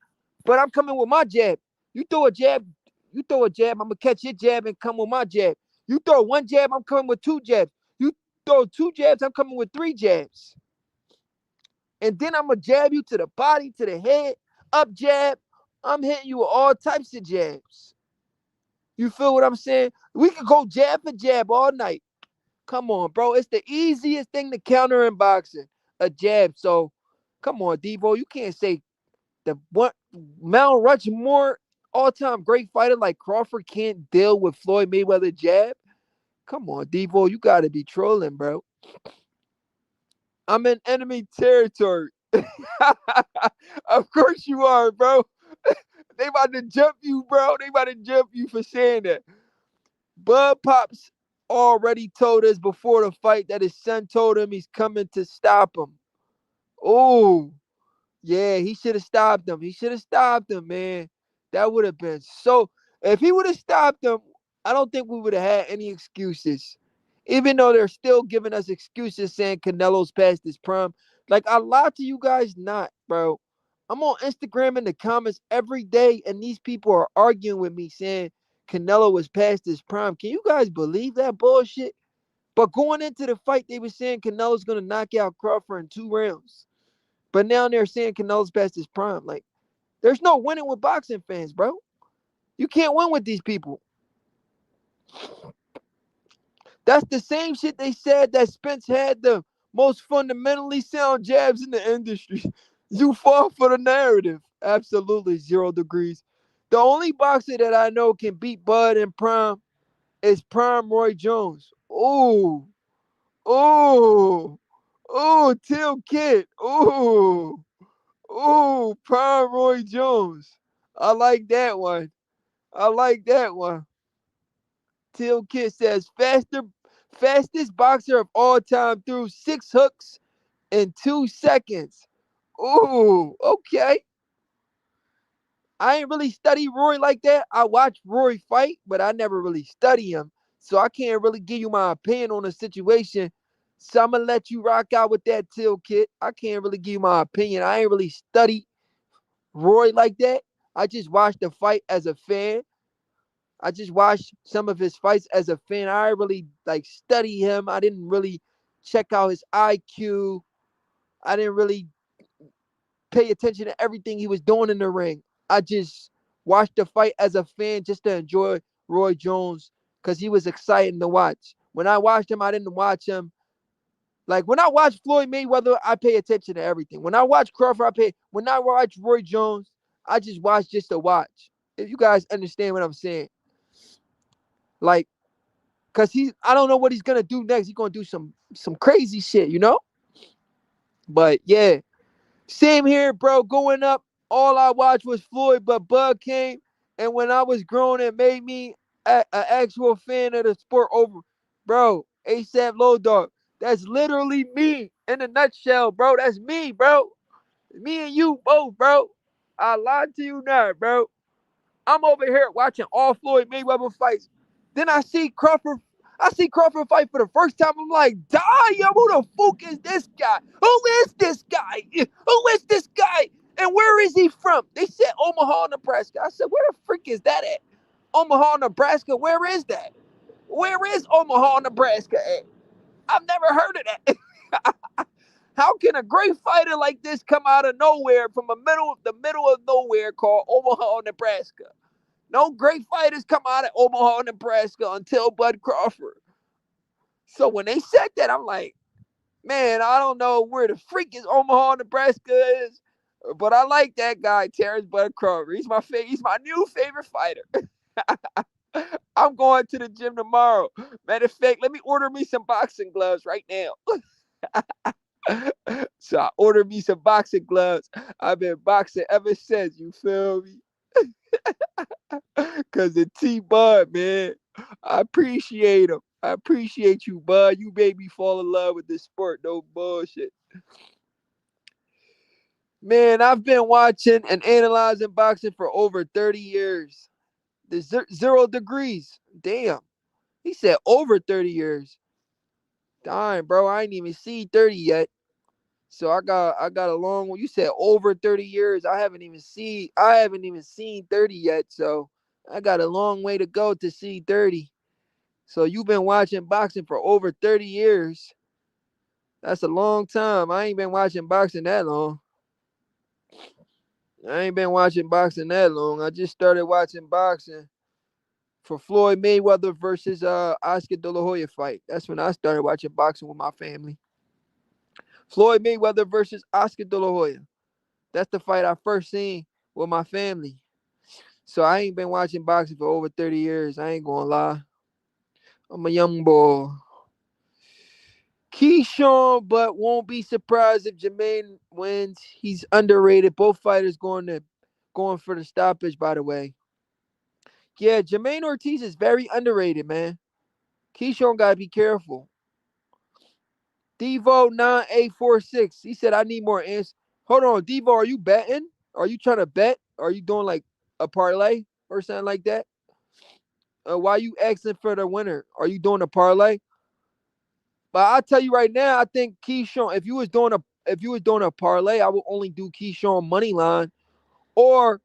but I'm coming with my jab. You throw a jab, I'm gonna catch your jab and come with my jab. You throw one jab, I'm coming with two jabs. You throw two jabs, I'm coming with three jabs. And then I'm gonna jab you to the body, to the head, up jab. I'm hitting you with all types of jabs. You feel what I'm saying? We could go jab for jab all night. Come on, bro. It's the easiest thing to counter in boxing, a jab. So, come on, Devo. You can't say the one Mount Rushmore all-time great fighter like Crawford can't deal with Floyd Mayweather jab. Come on, Devo, you gotta be trolling, bro. I'm in enemy territory. Of course you are, bro. They about to jump you, bro. They about to jump you for saying that. Bud Pops already told us before the fight that his son told him he's coming to stop him. Oh, yeah, he should have stopped him. He should have stopped him, man. That would have been so. If he would have stopped him, I don't think we would have had any excuses. Even though they're still giving us excuses saying Canelo's past his prime. Like, I lie to you guys not, bro. I'm on Instagram in the comments every day, and these people are arguing with me saying Canelo was past his prime. Can you guys believe that bullshit? But going into the fight, they were saying Canelo's going to knock out Crawford in 2 rounds. But now they're saying Canelo's past his prime. Like, there's no winning with boxing fans, bro. You can't win with these people. That's the same shit they said that Spence had the most fundamentally sound jabs in the industry. You fall for the narrative. Absolutely 0 degrees. The only boxer that I know can beat Bud in prime is Prime Roy Jones. Ooh. Ooh. Ooh, Till Kid. Ooh. Ooh, Prime Roy Jones. I like that one. I like that one. Till Kid says fastest boxer of all time threw 6 hooks in 2 seconds. Ooh, okay. I ain't really study Roy like that. I watch Roy fight, but I never really study him. So I can't really give you my opinion on the situation. So I'm gonna let you rock out with that Till Kid. I can't really give you my opinion. I ain't really study Roy like that. I just watched the fight as a fan. I just watched some of his fights as a fan. I really like study him. I didn't really check out his IQ. I didn't really pay attention to everything he was doing in the ring. I just watched the fight as a fan just to enjoy Roy Jones because he was exciting to watch. When I watched him, I didn't watch him. Like when I watch Floyd Mayweather, I pay attention to everything. When I watch Crawford, I pay. When I watch Roy Jones, I just watch just to watch. If you guys understand what I'm saying, like, cause I don't know what he's gonna do next. He's gonna do some crazy shit, you know. But yeah, same here, bro. Going up, all I watched was Floyd, but Bud came, and when I was grown, it made me an actual fan of the sport over, bro. ASAP Low Dog. That's literally me in a nutshell, bro. That's me, bro. Me and you both, bro. I lied to you not, bro. I'm over here watching all Floyd Mayweather fights. Then I see Crawford. I see Crawford fight for the first time. I'm like, damn, who the fuck is this guy? Who is this guy? Who is this guy? And where is he from? They said Omaha, Nebraska. I said, where the freak is that at? Omaha, Nebraska. Where is that? Where is Omaha, Nebraska at? I've never heard of that. How can a great fighter like this come out of nowhere from the middle of nowhere called Omaha, Nebraska? No great fighters come out of Omaha, Nebraska until Bud Crawford. So when they said that, I'm like, man, I don't know where the freak is Omaha, Nebraska is, but I like that guy, Terence Bud Crawford. He's my new favorite fighter. I'm going to the gym tomorrow. Matter of fact, let me order me some boxing gloves right now. So I ordered me some boxing gloves. I've been boxing ever since. You feel me? Cause of T Bud, man. I appreciate him. I appreciate you, Bud. You made me fall in love with this sport. No bullshit. Man, I've been watching and analyzing boxing for over 30 years. The 0 degrees. Damn. He said over 30 years. Darn, bro. I ain't even see 30 yet. So I got a long one. You said over 30 years. I haven't even seen 30 yet. So I got a long way to go to see 30. So you've been watching boxing for over 30 years. That's a long time. I ain't been watching boxing that long. I ain't been watching boxing that long. I just started watching boxing for Floyd Mayweather versus Oscar De La Hoya fight. That's when I started watching boxing with my family. Floyd Mayweather versus Oscar De La Hoya. That's the fight I first seen with my family. So I ain't been watching boxing for over 30 years. I ain't gonna lie. I'm a young boy. Keyshawn, but won't be surprised if Jermaine wins. He's underrated. Both fighters going for the stoppage, by the way. Yeah, Jermaine Ortiz is very underrated, man. Keyshawn gotta be careful. Devo 9846. He said I need more answers. Hold on, Devo, are you betting? Are you trying to bet? Are you doing like a parlay or something like that? Why are you asking for the winner? Are you doing a parlay? But I'll tell you right now, I think Keyshawn, if you was doing a parlay, I would only do Keyshawn money line, or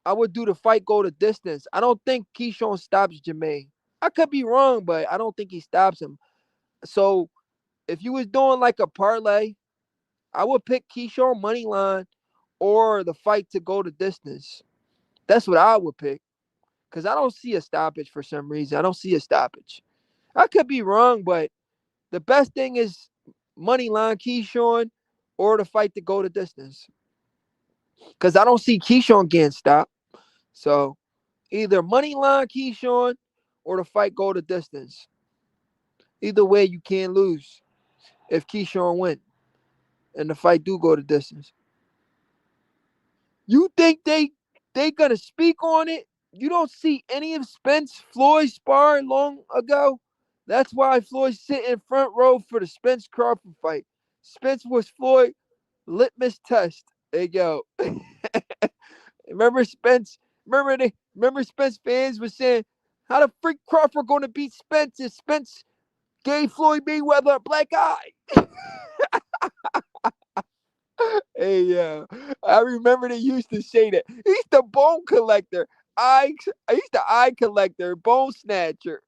I would do the fight go to distance. I don't think Keyshawn stops Jermaine. I could be wrong, but I don't think he stops him. So if you was doing like a parlay, I would pick Keyshawn money line or the fight to go the distance. That's what I would pick. Because I don't see a stoppage for some reason. I don't see a stoppage. I could be wrong, but the best thing is money line Keyshawn or the fight to go the distance. Because I don't see Keyshawn getting stopped. So either money line Keyshawn or the fight go the distance. Either way, you can't lose if Keyshawn win and the fight do go the distance. You think they gonna speak on it? You don't see any of Spence Floyd spar long ago. That's why Floyd sit in front row for the Spence Crawford fight. Spence was Floyd litmus test. Hey yo, remember Spence? Remember Spence fans was saying, "How the freak Crawford gonna beat Spence if Spence gave Floyd Mayweather a black eye?" Hey, yeah. I remember they used to say that. He's the bone collector. He's the eye collector, bone snatcher.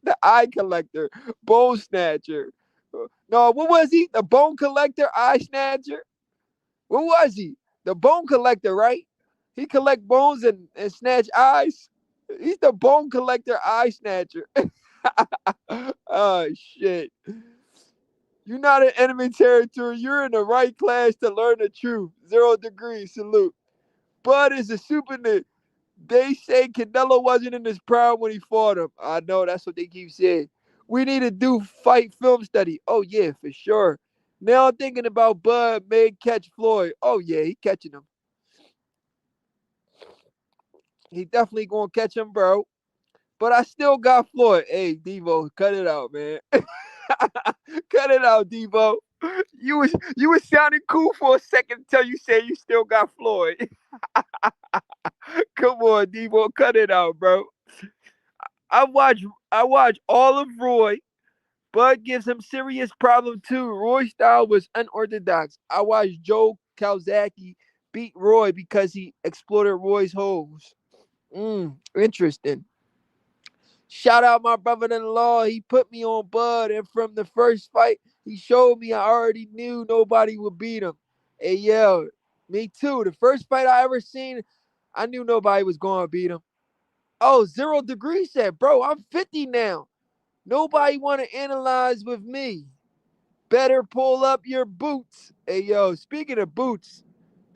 The eye collector, bone snatcher. No, what was he? The bone collector, eye snatcher? What was he? The bone collector, right? He collect bones and snatch eyes. He's the bone collector, eye snatcher. Oh, shit. You're not in enemy territory. You're in the right class to learn the truth. 0 degrees. Salute. Bud is a super nigga. They say Canelo wasn't in his prime when he fought him. I know, that's what they keep saying. We need to do fight film study. Oh, yeah, for sure. Now I'm thinking about Bud may catch Floyd. Oh, yeah, he catching him. He definitely going to catch him, bro. But I still got Floyd. Hey, Devo, cut it out, man. Cut it out, Devo. You was sounding cool for a second until you say you still got Floyd. Come on, Devo, cut it out, bro. I watch I watch all of Roy. Bud gives him serious problem too. Roy's style was unorthodox. I watched Joe Calzaghe beat Roy because he exploited Roy's holes. Interesting. Shout out my brother-in-law. He put me on Bud, and from the first fight, he showed me I already knew nobody would beat him. Hey, yo, me too. The first fight I ever seen, I knew nobody was going to beat him. Oh, 0 degrees said, bro, I'm 50 now. Nobody want to analyze with me. Better pull up your boots. Hey, yo, speaking of boots,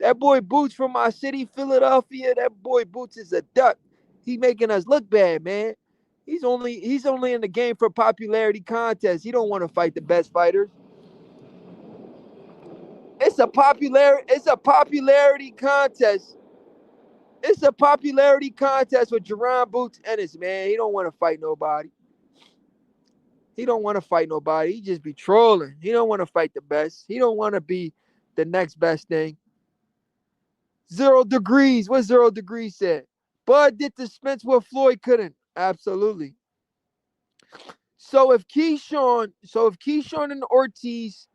that boy Boots from my city, Philadelphia, that boy Boots is a duck. He making us look bad, man. He's only in the game for popularity contest. He don't want to fight the best fighters. It's a popularity contest. It's a popularity contest with Jerron Boots Ennis, man. He don't want to fight nobody. He don't want to fight nobody. He just be trolling. He don't want to fight the best. He don't want to be the next best thing. 0 degrees. What 0 degrees said? Bud did dispense what Floyd couldn't. Absolutely. So if Keyshawn and Ortiz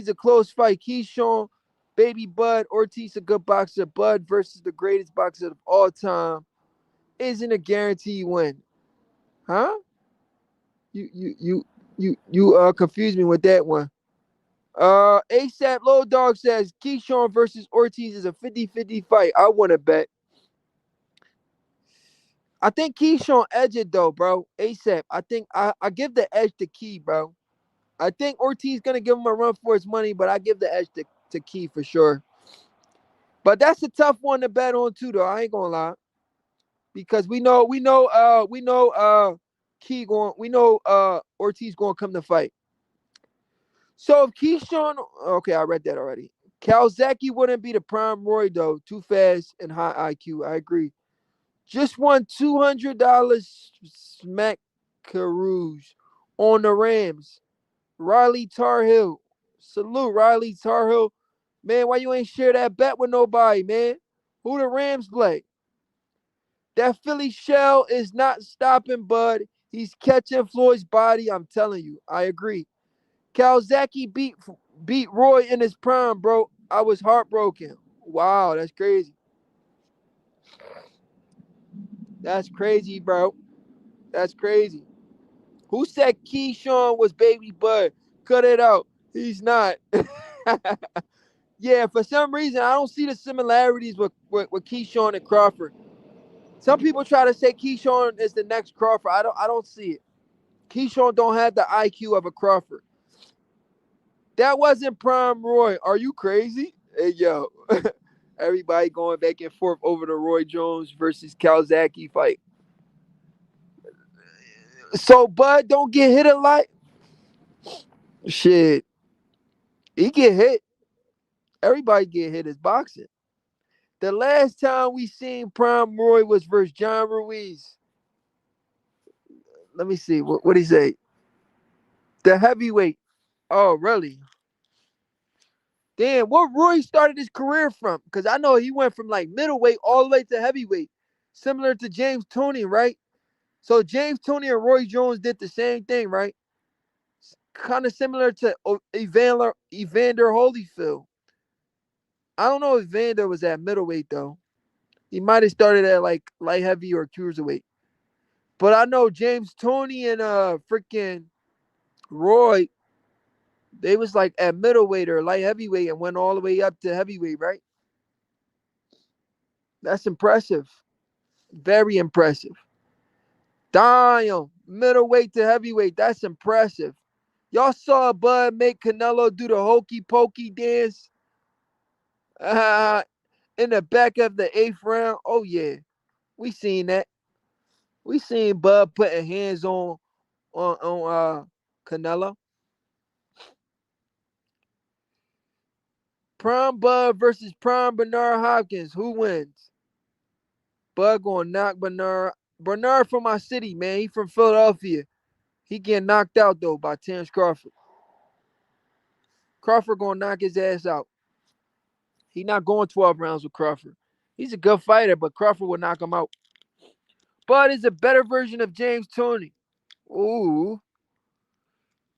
a close fight, Keyshawn, baby Bud, Ortiz a good boxer, Bud versus the greatest boxer of all time isn't a guaranteed win. Huh? You confused me with that one. ASAP Low Dog says Keyshawn versus Ortiz is a 50-50 fight. I want to bet. I think Keyshawn edge it though, bro. ASAP. I think I give the edge to Key, bro. I think Ortiz gonna give him a run for his money, but I give the edge to Key for sure. But that's a tough one to bet on too, though. I ain't gonna lie. because we know Key going we know Ortiz going to come to fight. So if Keyshawn, okay, I read that already. Calzaghe wouldn't be the prime Roy though. Too fast and high IQ. I agree. Just won $200 smack Caruge on the Rams. Riley Tarhill. Salute Riley Tarhill. Man, why you ain't share that bet with nobody, man? Who the Rams play? That Philly shell is not stopping, bud. He's catching Floyd's body. I'm telling you. I agree. Calzaghe beat Roy in his prime, bro. I was heartbroken. Wow, that's crazy. That's crazy, bro. That's crazy. Who said Keyshawn was baby Bud? Cut it out. He's not. Yeah, for some reason I don't see the similarities with Keyshawn and Crawford. Some people try to say Keyshawn is the next Crawford. I don't see it. Keyshawn don't have the IQ of a Crawford. That wasn't prime Roy. Are you crazy? Hey yo. Everybody going back and forth over the Roy Jones versus Calzaghe fight. So Bud don't get hit a lot. Shit. He get hit. Everybody get hit is boxing. The last time we seen Prime Roy was versus John Ruiz. Let me see. What he say? The heavyweight. Oh, really? Damn, what Roy started his career from? Because I know he went from like middleweight all the way to heavyweight. Similar to James Toney, right? So James Toney and Roy Jones did the same thing, right? Kind of similar to Evander Holyfield. I don't know if Evander was at middleweight though. He might have started at like light heavy or cruiserweight. But I know James Toney and freaking Roy, they was like at middleweight or light heavyweight and went all the way up to heavyweight, right? That's impressive. Very impressive. Damn, middleweight to heavyweight. That's impressive. Y'all saw Bud make Canelo do the hokey pokey dance uh, in the back of the eighth round. Oh yeah, we seen that. We seen Bud putting hands on Canelo. Prime Bud versus Prime Bernard Hopkins. Who wins? Bud gonna knock Bernard. Bernard from my city, man. He from Philadelphia. He getting knocked out though by Terence Crawford. Crawford gonna knock his ass out. He not going 12 rounds with Crawford. He's a good fighter, but Crawford will knock him out. Bud is a better version of James Toney. Ooh,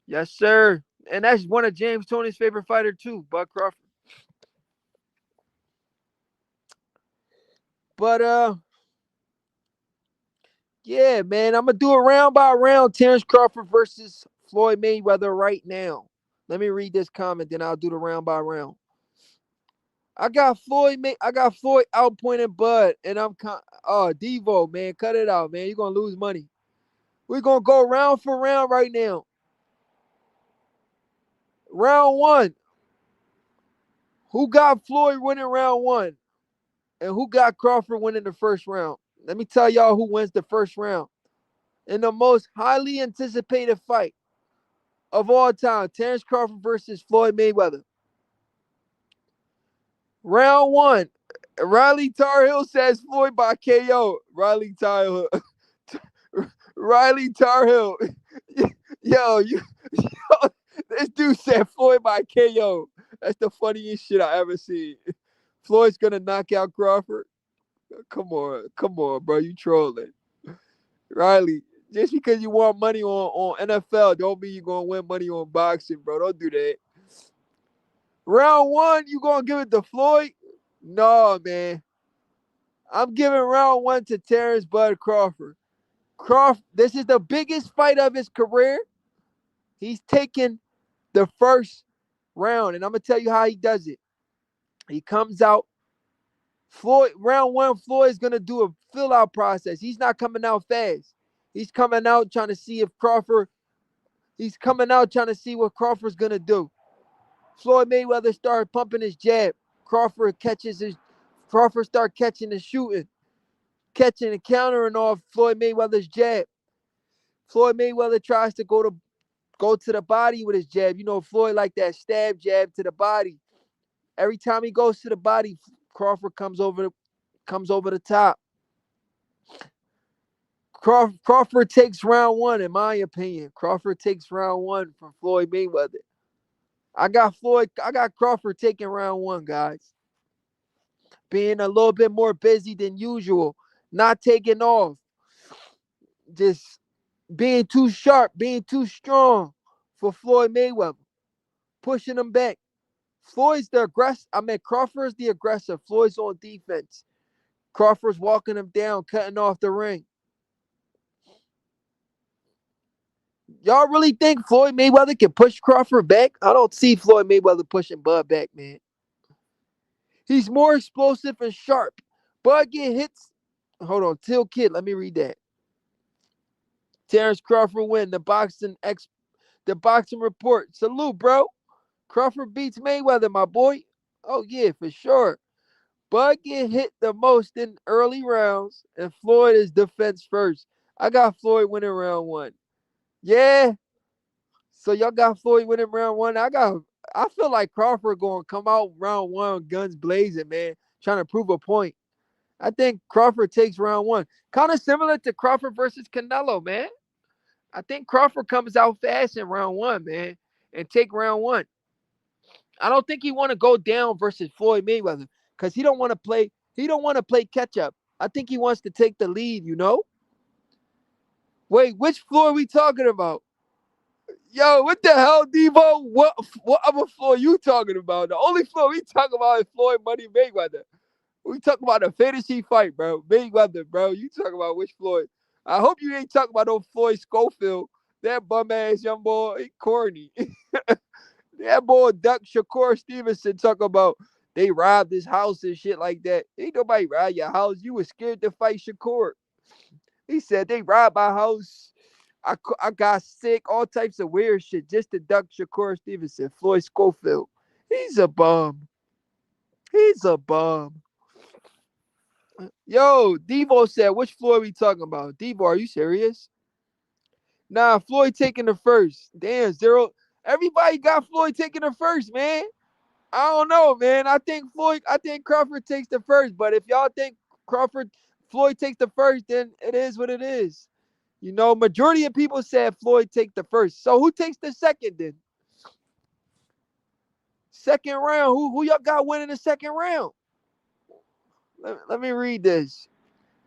yes sir. And that's one of James Toney's favorite fighter too, Bud Crawford. But yeah, man, I'm gonna do a round by round. Terence Crawford versus Floyd Mayweather right now. Let me read this comment, then I'll do the round by round. I got Floyd outpointing Bud, and oh Devo, man, cut it out, man. You're gonna lose money. We're gonna go round for round right now. Round one. Who got Floyd winning round one? And who got Crawford winning the first round? Let me tell y'all who wins the first round. In the most highly anticipated fight of all time, Terence Crawford versus Floyd Mayweather. Round one. Riley Tarhill says Floyd by KO. Riley Tarhill. Riley Tarhill. Yo, this dude said Floyd by KO. That's the funniest shit I ever seen. Floyd's gonna knock out Crawford. Come on, bro. You trolling. Riley, just because you want money on NFL don't mean you're gonna win money on boxing, bro. Don't do that. Round one, you gonna give it to Floyd? No, man. I'm giving round one to Terence Bud Crawford. This is the biggest fight of his career. He's taking the first round, and I'm gonna tell you how he does it. He comes out. Round one, Floyd's gonna do a fill out process. He's not coming out fast. He's coming out trying to see if Crawford. He's coming out trying to see what Crawford's gonna do. Floyd Mayweather started pumping his jab. Crawford start catching and shooting. catching and countering off Floyd Mayweather's jab. Floyd Mayweather tries to go to the body with his jab. You know, Floyd like that stab jab to the body. Every time he goes to the body, Crawford comes over the top. Crawford takes round one, in my opinion. Crawford takes round one from Floyd Mayweather. I got Crawford taking round one, guys. Being a little bit more busy than usual, not taking off, just being too sharp, being too strong for Floyd Mayweather, pushing him back. Floyd's the aggressor. Crawford's the aggressor. Floyd's on defense. Crawford's walking him down, cutting off the ring. Y'all really think Floyd Mayweather can push Crawford back? I don't see Floyd Mayweather pushing Bud back, man. He's more explosive and sharp. Bud get hits. Hold on, Till Kid, let me read that. Terence Crawford win the boxing report. Salute, bro. Crawford beats Mayweather, my boy. Oh yeah, for sure. Bud get hit the most in early rounds, and Floyd is defense first. I got Floyd winning round one. Yeah. So y'all got Floyd winning round one. I feel like Crawford gonna come out round one, guns blazing, man, trying to prove a point. I think Crawford takes round one. Kind of similar to Crawford versus Canelo, man. I think Crawford comes out fast in round one, man, and take round one. I don't think he want to go down versus Floyd Mayweather because he don't want to play. He don't want to play catch up. I think he wants to take the lead. You know. Wait, which Floyd we talking about? Yo, what the hell, Devo? What other Floyd you talking about? The only Floyd we talking about is Floyd Money Mayweather. We talking about a fantasy fight, bro. Mayweather, bro. You talking about which Floyd? I hope you ain't talking about no Floyd Schofield. That bum ass young boy, he corny. That boy Duck Shakur Stevenson talk about they robbed his house and shit like that. Ain't nobody robbed your house. You was scared to fight Shakur. He said they robbed my house. I got sick, all types of weird shit just to duck Shakur Stevenson. Floyd Schofield. He's a bum. He's a bum. Yo, Devo said, which Floyd we talking about? Devo, are you serious? Nah, Floyd taking the first. Damn, zero. Everybody got Floyd taking the first, man. I don't know, man. I think Crawford takes the first. But if y'all think Floyd takes the first, then it is what it is. You know, majority of people said Floyd take the first. So who takes the second then? Second round. Who y'all got winning the second round? Let me read this.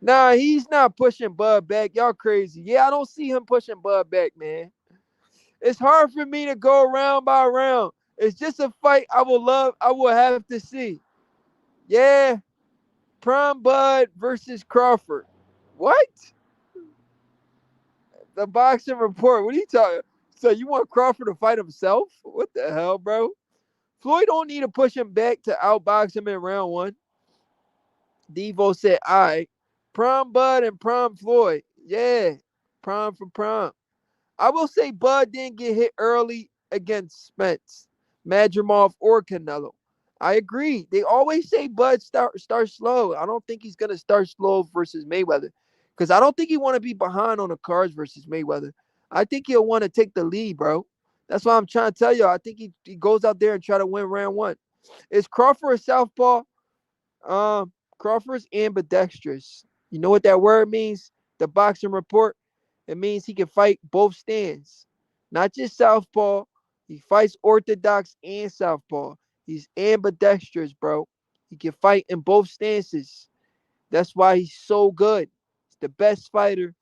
Nah, he's not pushing Bud back. Y'all crazy. Yeah, I don't see him pushing Bud back, man. It's hard for me to go round by round. It's just a fight I will have to see. Yeah. Prime Bud versus Crawford. What? The boxing report. What are you talking? So you want Crawford to fight himself? What the hell, bro? Floyd don't need to push him back to outbox him in round one. Devo said, all right. Prime Bud and Prime Floyd. Yeah. Prime for Prime. I will say Bud didn't get hit early against Spence, Madrimov, or Canelo. I agree. They always say Bud start slow. I don't think he's gonna start slow versus Mayweather, because I don't think he want to be behind on the cards versus Mayweather. I think he'll want to take the lead, bro. That's why I'm trying to tell you. I think he goes out there and try to win round one. Is Crawford a southpaw? Crawford's ambidextrous. You know what that word means? The boxing report. It means he can fight both stands, not just southpaw. He fights orthodox and southpaw. He's ambidextrous, bro. He can fight in both stances. That's why he's so good. He's the best fighter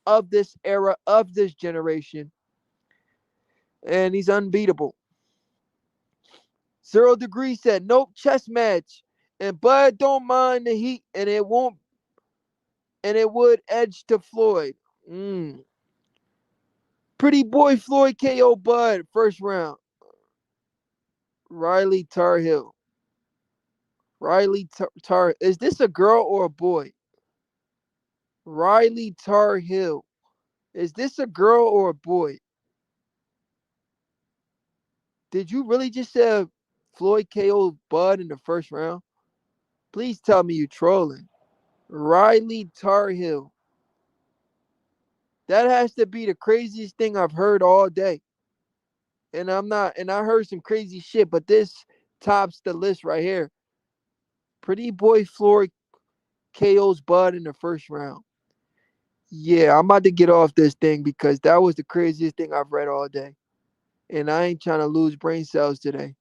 of this era, of this generation, and he's unbeatable. 0 Degree said, nope, chess match. And Bud don't mind the heat, and it would edge to Floyd. Pretty boy Floyd KO Bud, first round. Riley Tarhill. Is this a girl or a boy? Riley Tarhill. Is this a girl or a boy? Did you really just say Floyd KO Bud in the first round? Please tell me you trolling. Riley Tarhill. That has to be the craziest thing I've heard all day. And I heard some crazy shit, but this tops the list right here. Pretty Boy Floyd KO's Bud in the first round. Yeah, I'm about to get off this thing because that was the craziest thing I've read all day. And I ain't trying to lose brain cells today.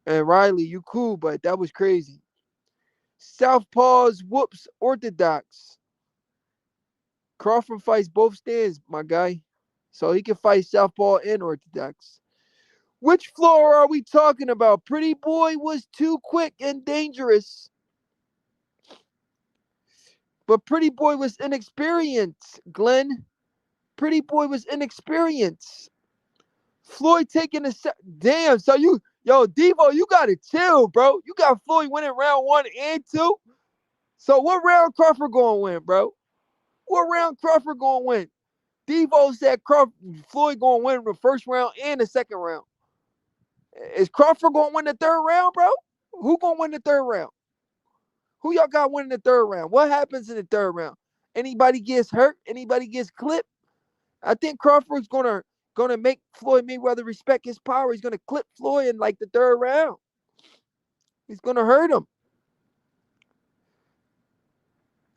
And Riley, you cool, but that was crazy. Southpaws whoops orthodox. Crawford fights both stands, my guy. So he can fight Southpaw and orthodox. Which floor are we talking about? Pretty Boy was too quick and dangerous. But Pretty Boy was inexperienced, Glenn. Pretty Boy was inexperienced. Floyd taking a damn. So Devo, you gotta chill, bro. You got Floyd winning round 1 and 2. So what round Crawford gonna win, bro? What round Crawford gonna win? Devo said Floyd gonna win the first round and the second round. Is Crawford gonna win the third round, bro? Who gonna win the third round? Who y'all got winning the third round? What happens in the third round? Anybody gets hurt? Anybody gets clipped? I think Crawford's gonna make Floyd Mayweather respect his power. He's gonna clip Floyd in like the third round. He's gonna hurt him.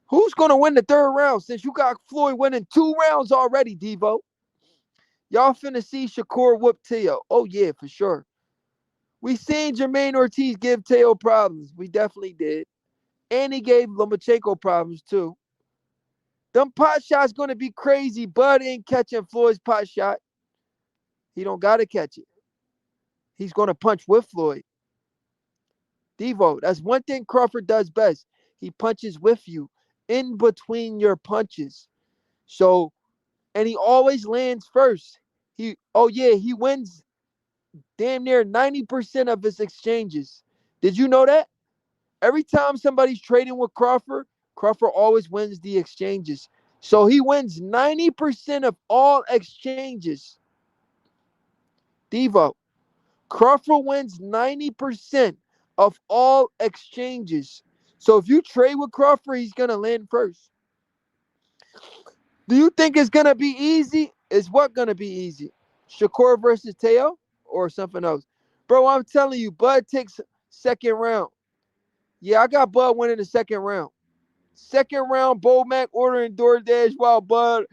Who's gonna win the third round since you got Floyd winning 2 rounds already, Devo? Y'all finna see Shakur whoop Teo. Oh yeah, for sure. We seen Jermaine Ortiz give Teo problems. We definitely did. And he gave Lomachenko problems too. Them pot shots gonna be crazy. Bud ain't catching Floyd's pot shot. He don't gotta catch it. He's gonna punch with Floyd. Devo, that's one thing Crawford does best. He punches with you in between your punches. So, and he always lands first. He wins damn near 90% of his exchanges. Did you know that? Every time somebody's trading with Crawford, Crawford always wins the exchanges. So he wins 90% of all exchanges. Devo, Crawford wins 90% of all exchanges. So if you trade with Crawford, he's going to land first. Do you think it's going to be easy? Is what going to be easy? Shakur versus Teo or something else? Bro, I'm telling you, Bud takes second round. Yeah, I got Bud winning the second round. Second round, Bo Mac ordering DoorDash while Bud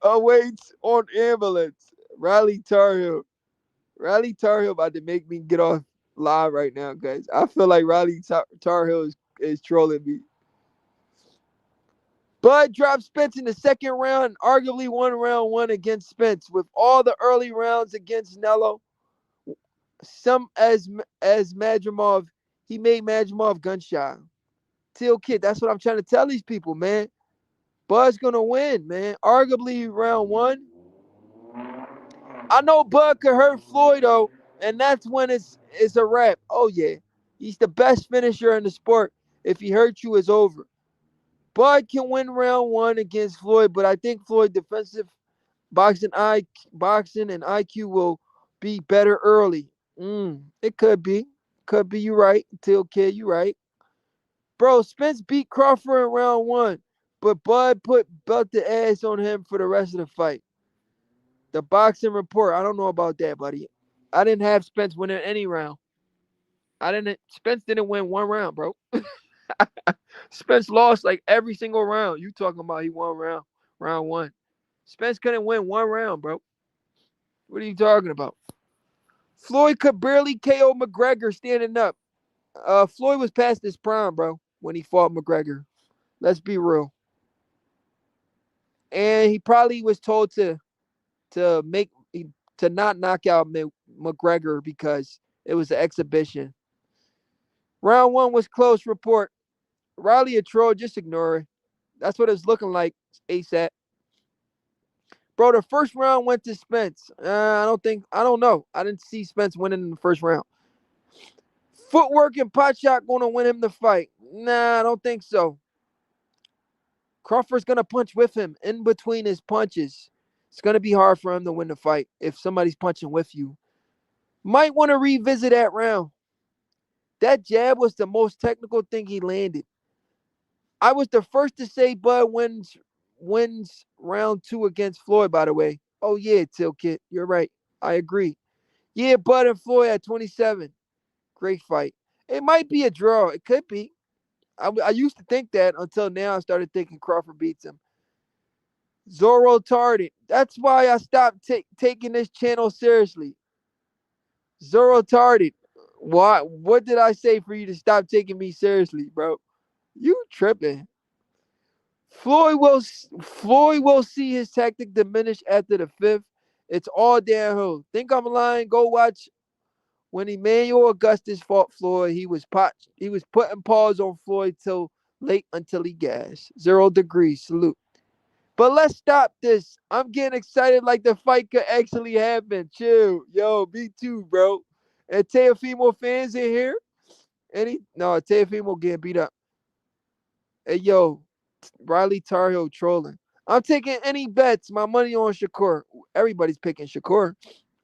awaits on ambulance. Riley Tarhill. Riley Tarhill about to make me get off live right now, guys. I feel like Riley Tarhill is trolling me. Bud dropped Spence in the second round and arguably won round 1 against Spence. With all the early rounds against Nello, some as Madrimov, he made Madrimov gun shy. Till Kid, that's what I'm trying to tell these people, man. Bud's gonna win, man. Arguably round 1. I know Bud could hurt Floyd though, and that's when it's a wrap. Oh yeah, he's the best finisher in the sport. If he hurts you, it's over. Bud can win round 1 against Floyd, but I think Floyd defensive boxing and IQ will be better early. It could be. Could be, you right. Till Kid, you right. Bro, Spence beat Crawford in round 1, but Bud put belt the ass on him for the rest of the fight. The boxing report, I don't know about that, buddy. I didn't have Spence winning any round. Spence didn't win one round, bro. Spence lost like every single round. You talking about he won round 1. Spence couldn't win one round, bro. What are you talking about? Floyd could barely KO McGregor standing up. Floyd was past his prime, bro, when he fought McGregor. Let's be real. And he probably was told to make to not knock out McGregor because it was an exhibition. Round 1 was close. Report. Riley a troll. Just ignore it. That's what it's looking like. ASAP. Bro, the first round went to Spence. I don't know. I didn't see Spence winning in the first round. Footwork and pot shot going to win him the fight. Nah, I don't think so. Crawford's going to punch with him in between his punches. It's going to be hard for him to win the fight if somebody's punching with you. Might want to revisit that round. That jab was the most technical thing he landed. I was the first to say Bud wins round 2 against Floyd, by the way. Oh yeah, Tilkit. You're right. I agree. Yeah, Bud and Floyd at 27. Great fight. It might be a draw. It could be. I used to think that until now I started thinking Crawford beats him. Zoro Tarded. That's why I stopped taking this channel seriously. Zoro Tarded. What did I say for you to stop taking me seriously, bro? You tripping. Floyd will see his tactic diminish after the fifth. It's all downhill. Think I'm lying? Go watch when Emmanuel Augustus fought Floyd. He was putting pause on Floyd till late until he gassed. 0 degrees. Salute. But let's stop this. I'm getting excited like the fight could actually happen. Chill. Yo, me too, bro. And Teofimo fans in here? No, Teofimo getting beat up. Hey, yo, Riley Tarhill trolling. I'm taking any bets. My money on Shakur. Everybody's picking Shakur.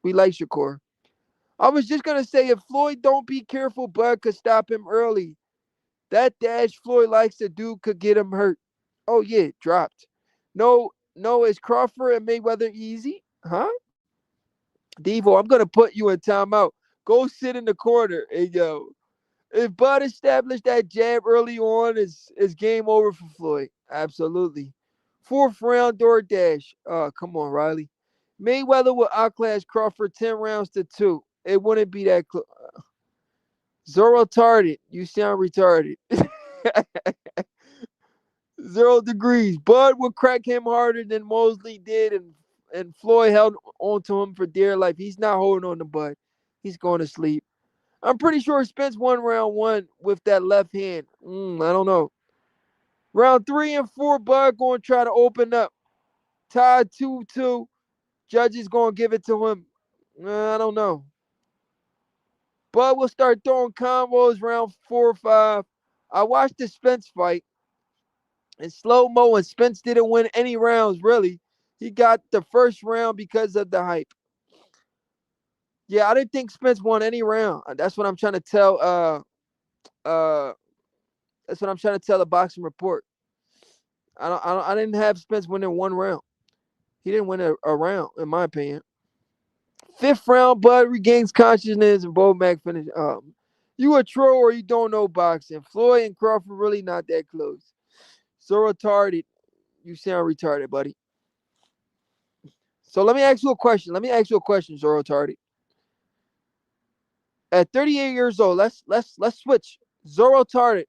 We like Shakur. I was just gonna say if Floyd don't be careful, Bud could stop him early. That dash Floyd likes to do could get him hurt. Oh yeah, dropped. No, is Crawford and Mayweather easy? Huh? Devo, I'm gonna put you in timeout. Go sit in the corner. Hey yo. If Bud established that jab early on, is game over for Floyd. Absolutely. Fourth round DoorDash. Come on, Riley. Mayweather will outclass Crawford 10 rounds to 2. It wouldn't be that close. Zoro retarded. You sound retarded. 0 degrees. Bud would crack him harder than Mosley did, and Floyd held on to him for dear life. He's not holding on to Bud. He's going to sleep. I'm pretty sure Spence won round 1 with that left hand. I don't know. Round 3 and 4, Bud going to try to open up. Tied 2-2. Judges going to give it to him. I don't know. Bud will start throwing combos round 4 or 5. I watched the Spence fight in slow mo, and Spence didn't win any rounds, really. He got the first round because of the hype. Yeah, I didn't think Spence won any round. That's what I'm trying to tell. Uh, that's what I'm trying to tell the boxing report. I didn't have Spence winning one round. He didn't win a round, in my opinion. Fifth round, Bud regains consciousness and Bo Mac finish. You a troll or you don't know boxing. Floyd and Crawford really not that close. So retarded. You sound retarded, buddy. So let me ask you a question. Zoro retarded. At 38 years old, let's switch. Zoro retarded.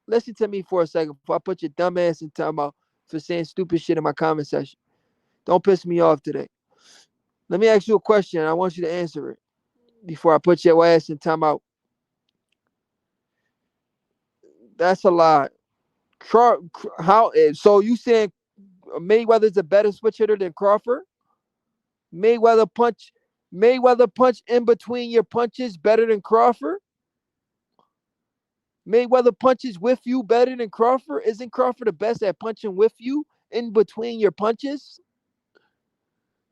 Listen to me for a second before I put your dumb ass in timeout for saying stupid shit in my comment section. Don't piss me off today. Let me ask you a question. I want you to answer it before I put your ass in timeout. That's a lie. How? So you saying Mayweather's a better switch hitter than Crawford? Mayweather punch, Mayweather punch in between your punches better than Crawford? Mayweather punches with you better than Crawford? Isn't Crawford the best at punching with you in between your punches?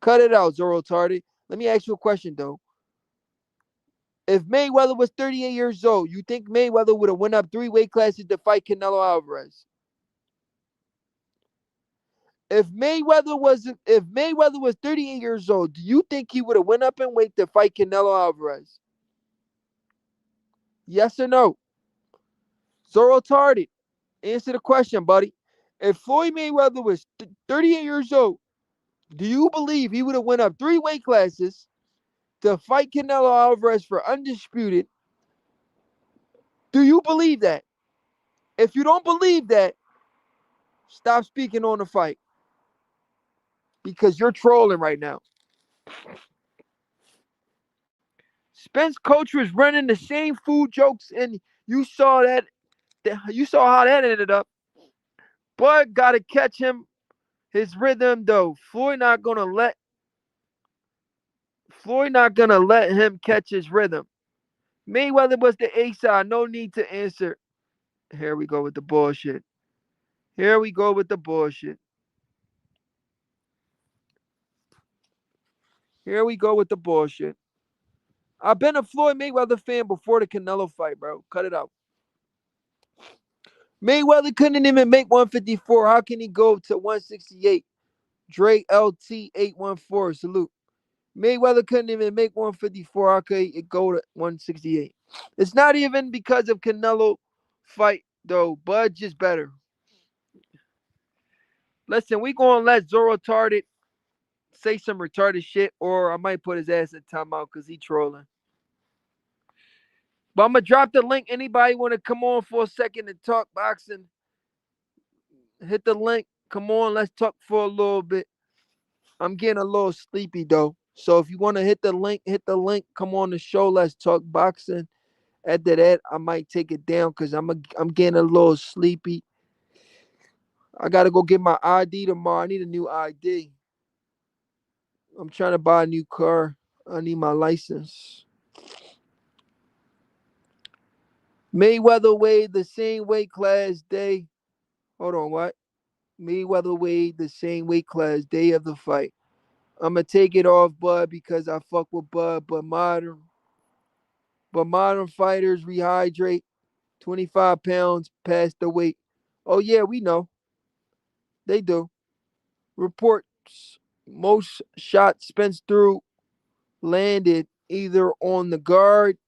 Cut it out, Zoro Tardy. Let me ask you a question though. If Mayweather was 38 years old, you think Mayweather would have went up 3 weight classes to fight Canelo Alvarez? If Mayweather was 38 years old, do you think he would have went up in weight to fight Canelo Alvarez? Yes or no? Zoro Tardy. Answer the question, buddy. If Floyd Mayweather was 38 years old, do you believe he would have went up 3 weight classes to fight Canelo Alvarez for undisputed? Do you believe that? If you don't believe that, stop speaking on the fight because you're trolling right now. Spence coach was running the same food jokes, and you saw that. You saw how that ended up. Bud got to catch his rhythm though. Floyd not gonna let him catch his rhythm. Mayweather was the A side. No need to answer. Here we go with the bullshit. Here we go with the bullshit. Here we go with the bullshit. I've been a Floyd Mayweather fan before the Canelo fight, bro. Cut it out. Mayweather couldn't even make 154. How can he go to 168? Dre LT 814. Salute. Mayweather couldn't even make 154. How could it go to 168? It's not even because of Canelo fight though. Bud just better. Listen, we gonna let Zoro retarded say some retarded shit, or I might put his ass in timeout because he trolling. But I'm gonna drop the link. Anybody want to come on for a second and talk boxing? Hit the link. Come on, let's talk for a little bit. I'm getting a little sleepy though. So if you want to hit the link, hit the link. Come on the show. Let's talk boxing. After that, I might take it down because I'm getting a little sleepy. I gotta go get my ID tomorrow. I need a new ID. I'm trying to buy a new car. I need my license. Mayweather weighed the same weight class day. Hold on, what? Mayweather weighed the same weight class day of the fight. I'ma take it off Bud because I fuck with Bud, but modern fighters rehydrate 25 pounds past the weight. Oh yeah, we know. They do. Reports most shots Spence threw landed either on the guard,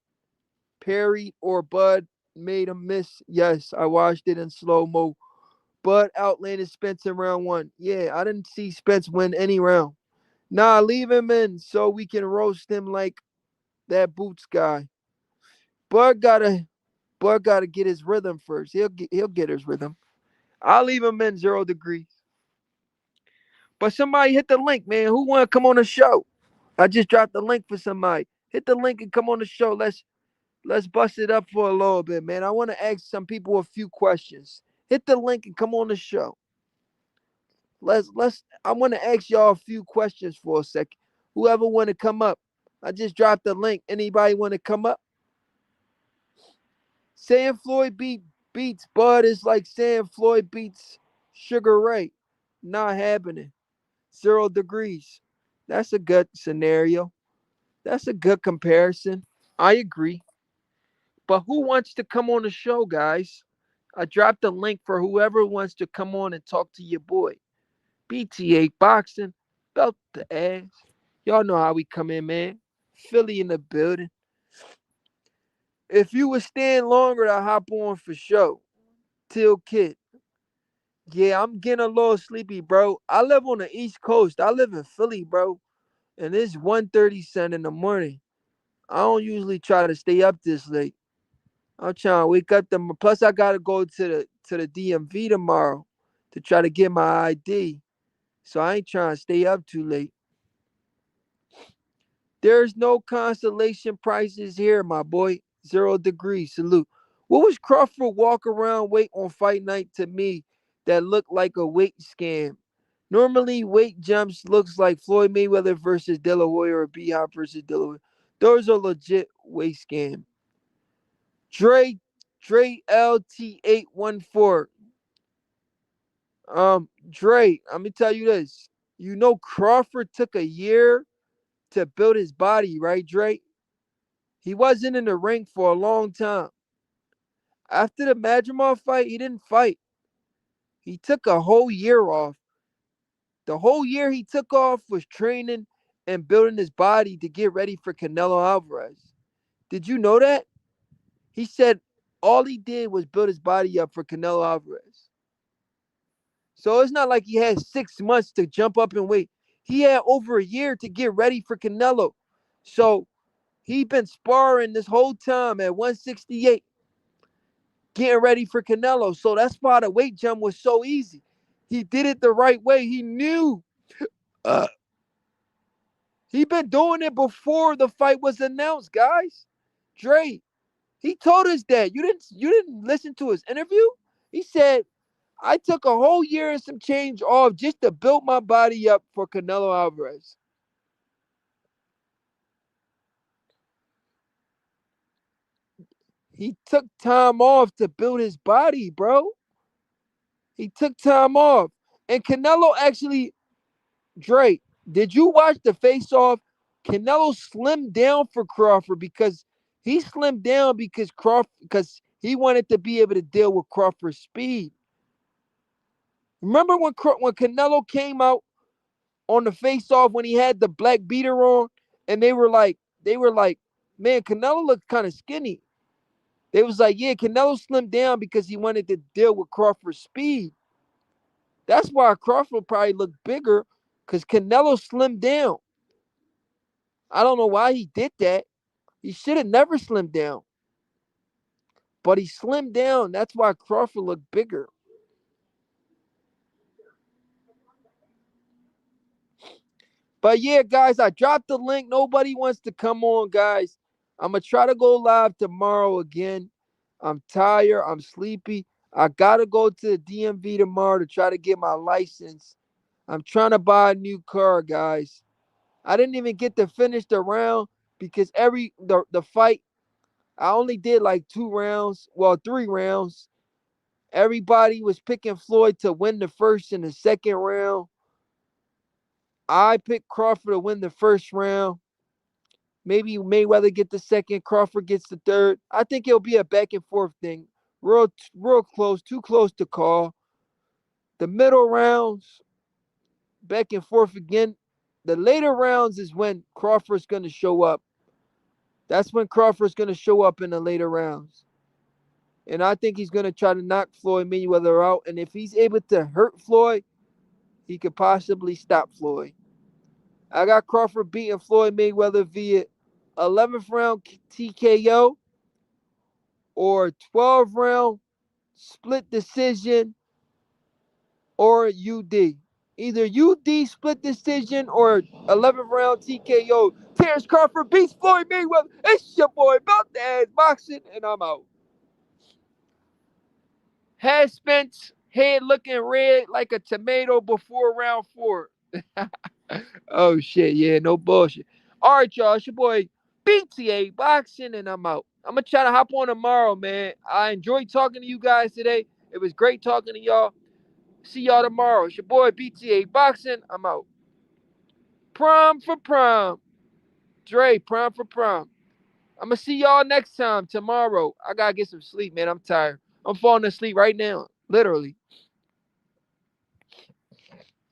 parried, or Bud made a miss. Yes, I watched it in slow mo. Bud outlanded Spence in round one. Yeah, I didn't see Spence win any round. Nah, leave him in so we can roast him like that Boots guy. Bud gotta Bud gotta get his rhythm first. He'll get his rhythm. I'll leave him in 0 degrees. But somebody hit the link, man. Who wanna come on the show? I just dropped the link for somebody. Hit the link and come on the show. Let's bust it up for a little bit, man. I want to ask some people a few questions. Hit the link and come on the show. Let's I want to ask y'all a few questions for a second. Whoever want to come up. I just dropped the link. Anybody want to come up? Saying beats Bud is like saying Floyd beats Sugar Ray. Not happening. 0 degrees. That's a good scenario. That's a good comparison. I agree. But who wants to come on the show, guys? I dropped the link for whoever wants to come on and talk to your boy. BTA Boxing, belt the ass. Y'all know how we come in, man. Philly in the building. If you would stand longer, to hop on for show. Till Kid. Yeah, I'm getting a little sleepy, bro. I live on the East Coast. I live in Philly, bro. And it's 1:37 in the morning. I don't usually try to stay up this late. I'm trying to wake up them. Plus, I gotta go to the DMV tomorrow to try to get my ID. So I ain't trying to stay up too late. There's no consolation prizes here, my boy. 0 degrees. Salute. What was Crawford walk around weight on fight night to me that looked like a weight scam? Normally, weight jumps looks like Floyd Mayweather versus De La Hoya or B Hop versus De La Hoya. Those are legit weight scam. Dre Dre LT814. Dre, let me tell you this. You know Crawford took a year to build his body, right, Dre? He wasn't in the ring for a long time. After the Madrimov fight, he didn't fight. He took a whole year off. The whole year he took off was training and building his body to get ready for Canelo Alvarez. Did you know that? He said all he did was build his body up for Canelo Alvarez. So it's not like he had 6 months to jump up and wait. He had over a year to get ready for Canelo. So he been sparring this whole time at 168, getting ready for Canelo. So that's why the weight jump was so easy. He did it the right way. He knew. Uh, he been doing it before the fight was announced, guys. Dre, he told us that. You didn't listen to his interview? He said, I took a whole year and some change off just to build my body up for Canelo Alvarez. He took time off to build his body, bro. He took time off. And Canelo actually, Drake, did you watch the face off? Canelo slimmed down for Crawford because he slimmed down because He wanted to be able to deal with Crawford's speed. Remember when Canelo came out on the face-off when he had the black beater on, and they were like, man, Canelo looked kind of skinny. They was like, yeah, Canelo slimmed down because he wanted to deal with Crawford's speed. That's why Crawford probably looked bigger, because Canelo slimmed down. I don't know why he did that. He should have never slimmed down. But he slimmed down. That's why Crawford looked bigger. But yeah, guys, I dropped the link. Nobody wants to come on, guys. I'm going to try to go live tomorrow again. I'm tired. I'm sleepy. I got to go to the DMV tomorrow to try to get my license. I'm trying to buy a new car, guys. I didn't even get to finish the round because the fight, I only did like 2 rounds. Well, 3 rounds. Everybody was picking Floyd to win the first and the second round. I picked Crawford to win the first round. Maybe Mayweather get the second, Crawford gets the third. I think it'll be a back and forth thing. Real close, too close to call. The middle rounds, back and forth again. The later rounds is when Crawford's going to show up. That's when Crawford's going to show up in the later rounds. And I think he's going to try to knock Floyd Mayweather out. And if he's able to hurt Floyd, he could possibly stop Floyd. I got Crawford beating Floyd Mayweather via 11th round TKO or 12 round split decision or UD. Either UD split decision or 11th round TKO. Terence Crawford beats Floyd Mayweather. It's your boy, About the Ass Boxing, and I'm out. Head Spence, head looking red like a tomato before round 4. Oh shit, yeah, no bullshit. All right, y'all, it's your boy BTA Boxing, and I'm out. I'm gonna try to hop on tomorrow, man. I enjoyed talking to you guys today. It was great talking to y'all. See y'all tomorrow. It's your boy BTA Boxing. I'm out. Prom for prom. Dre, prom for prom. I'm gonna see y'all next time tomorrow. I gotta get some sleep, man. I'm tired. I'm falling asleep right now, literally.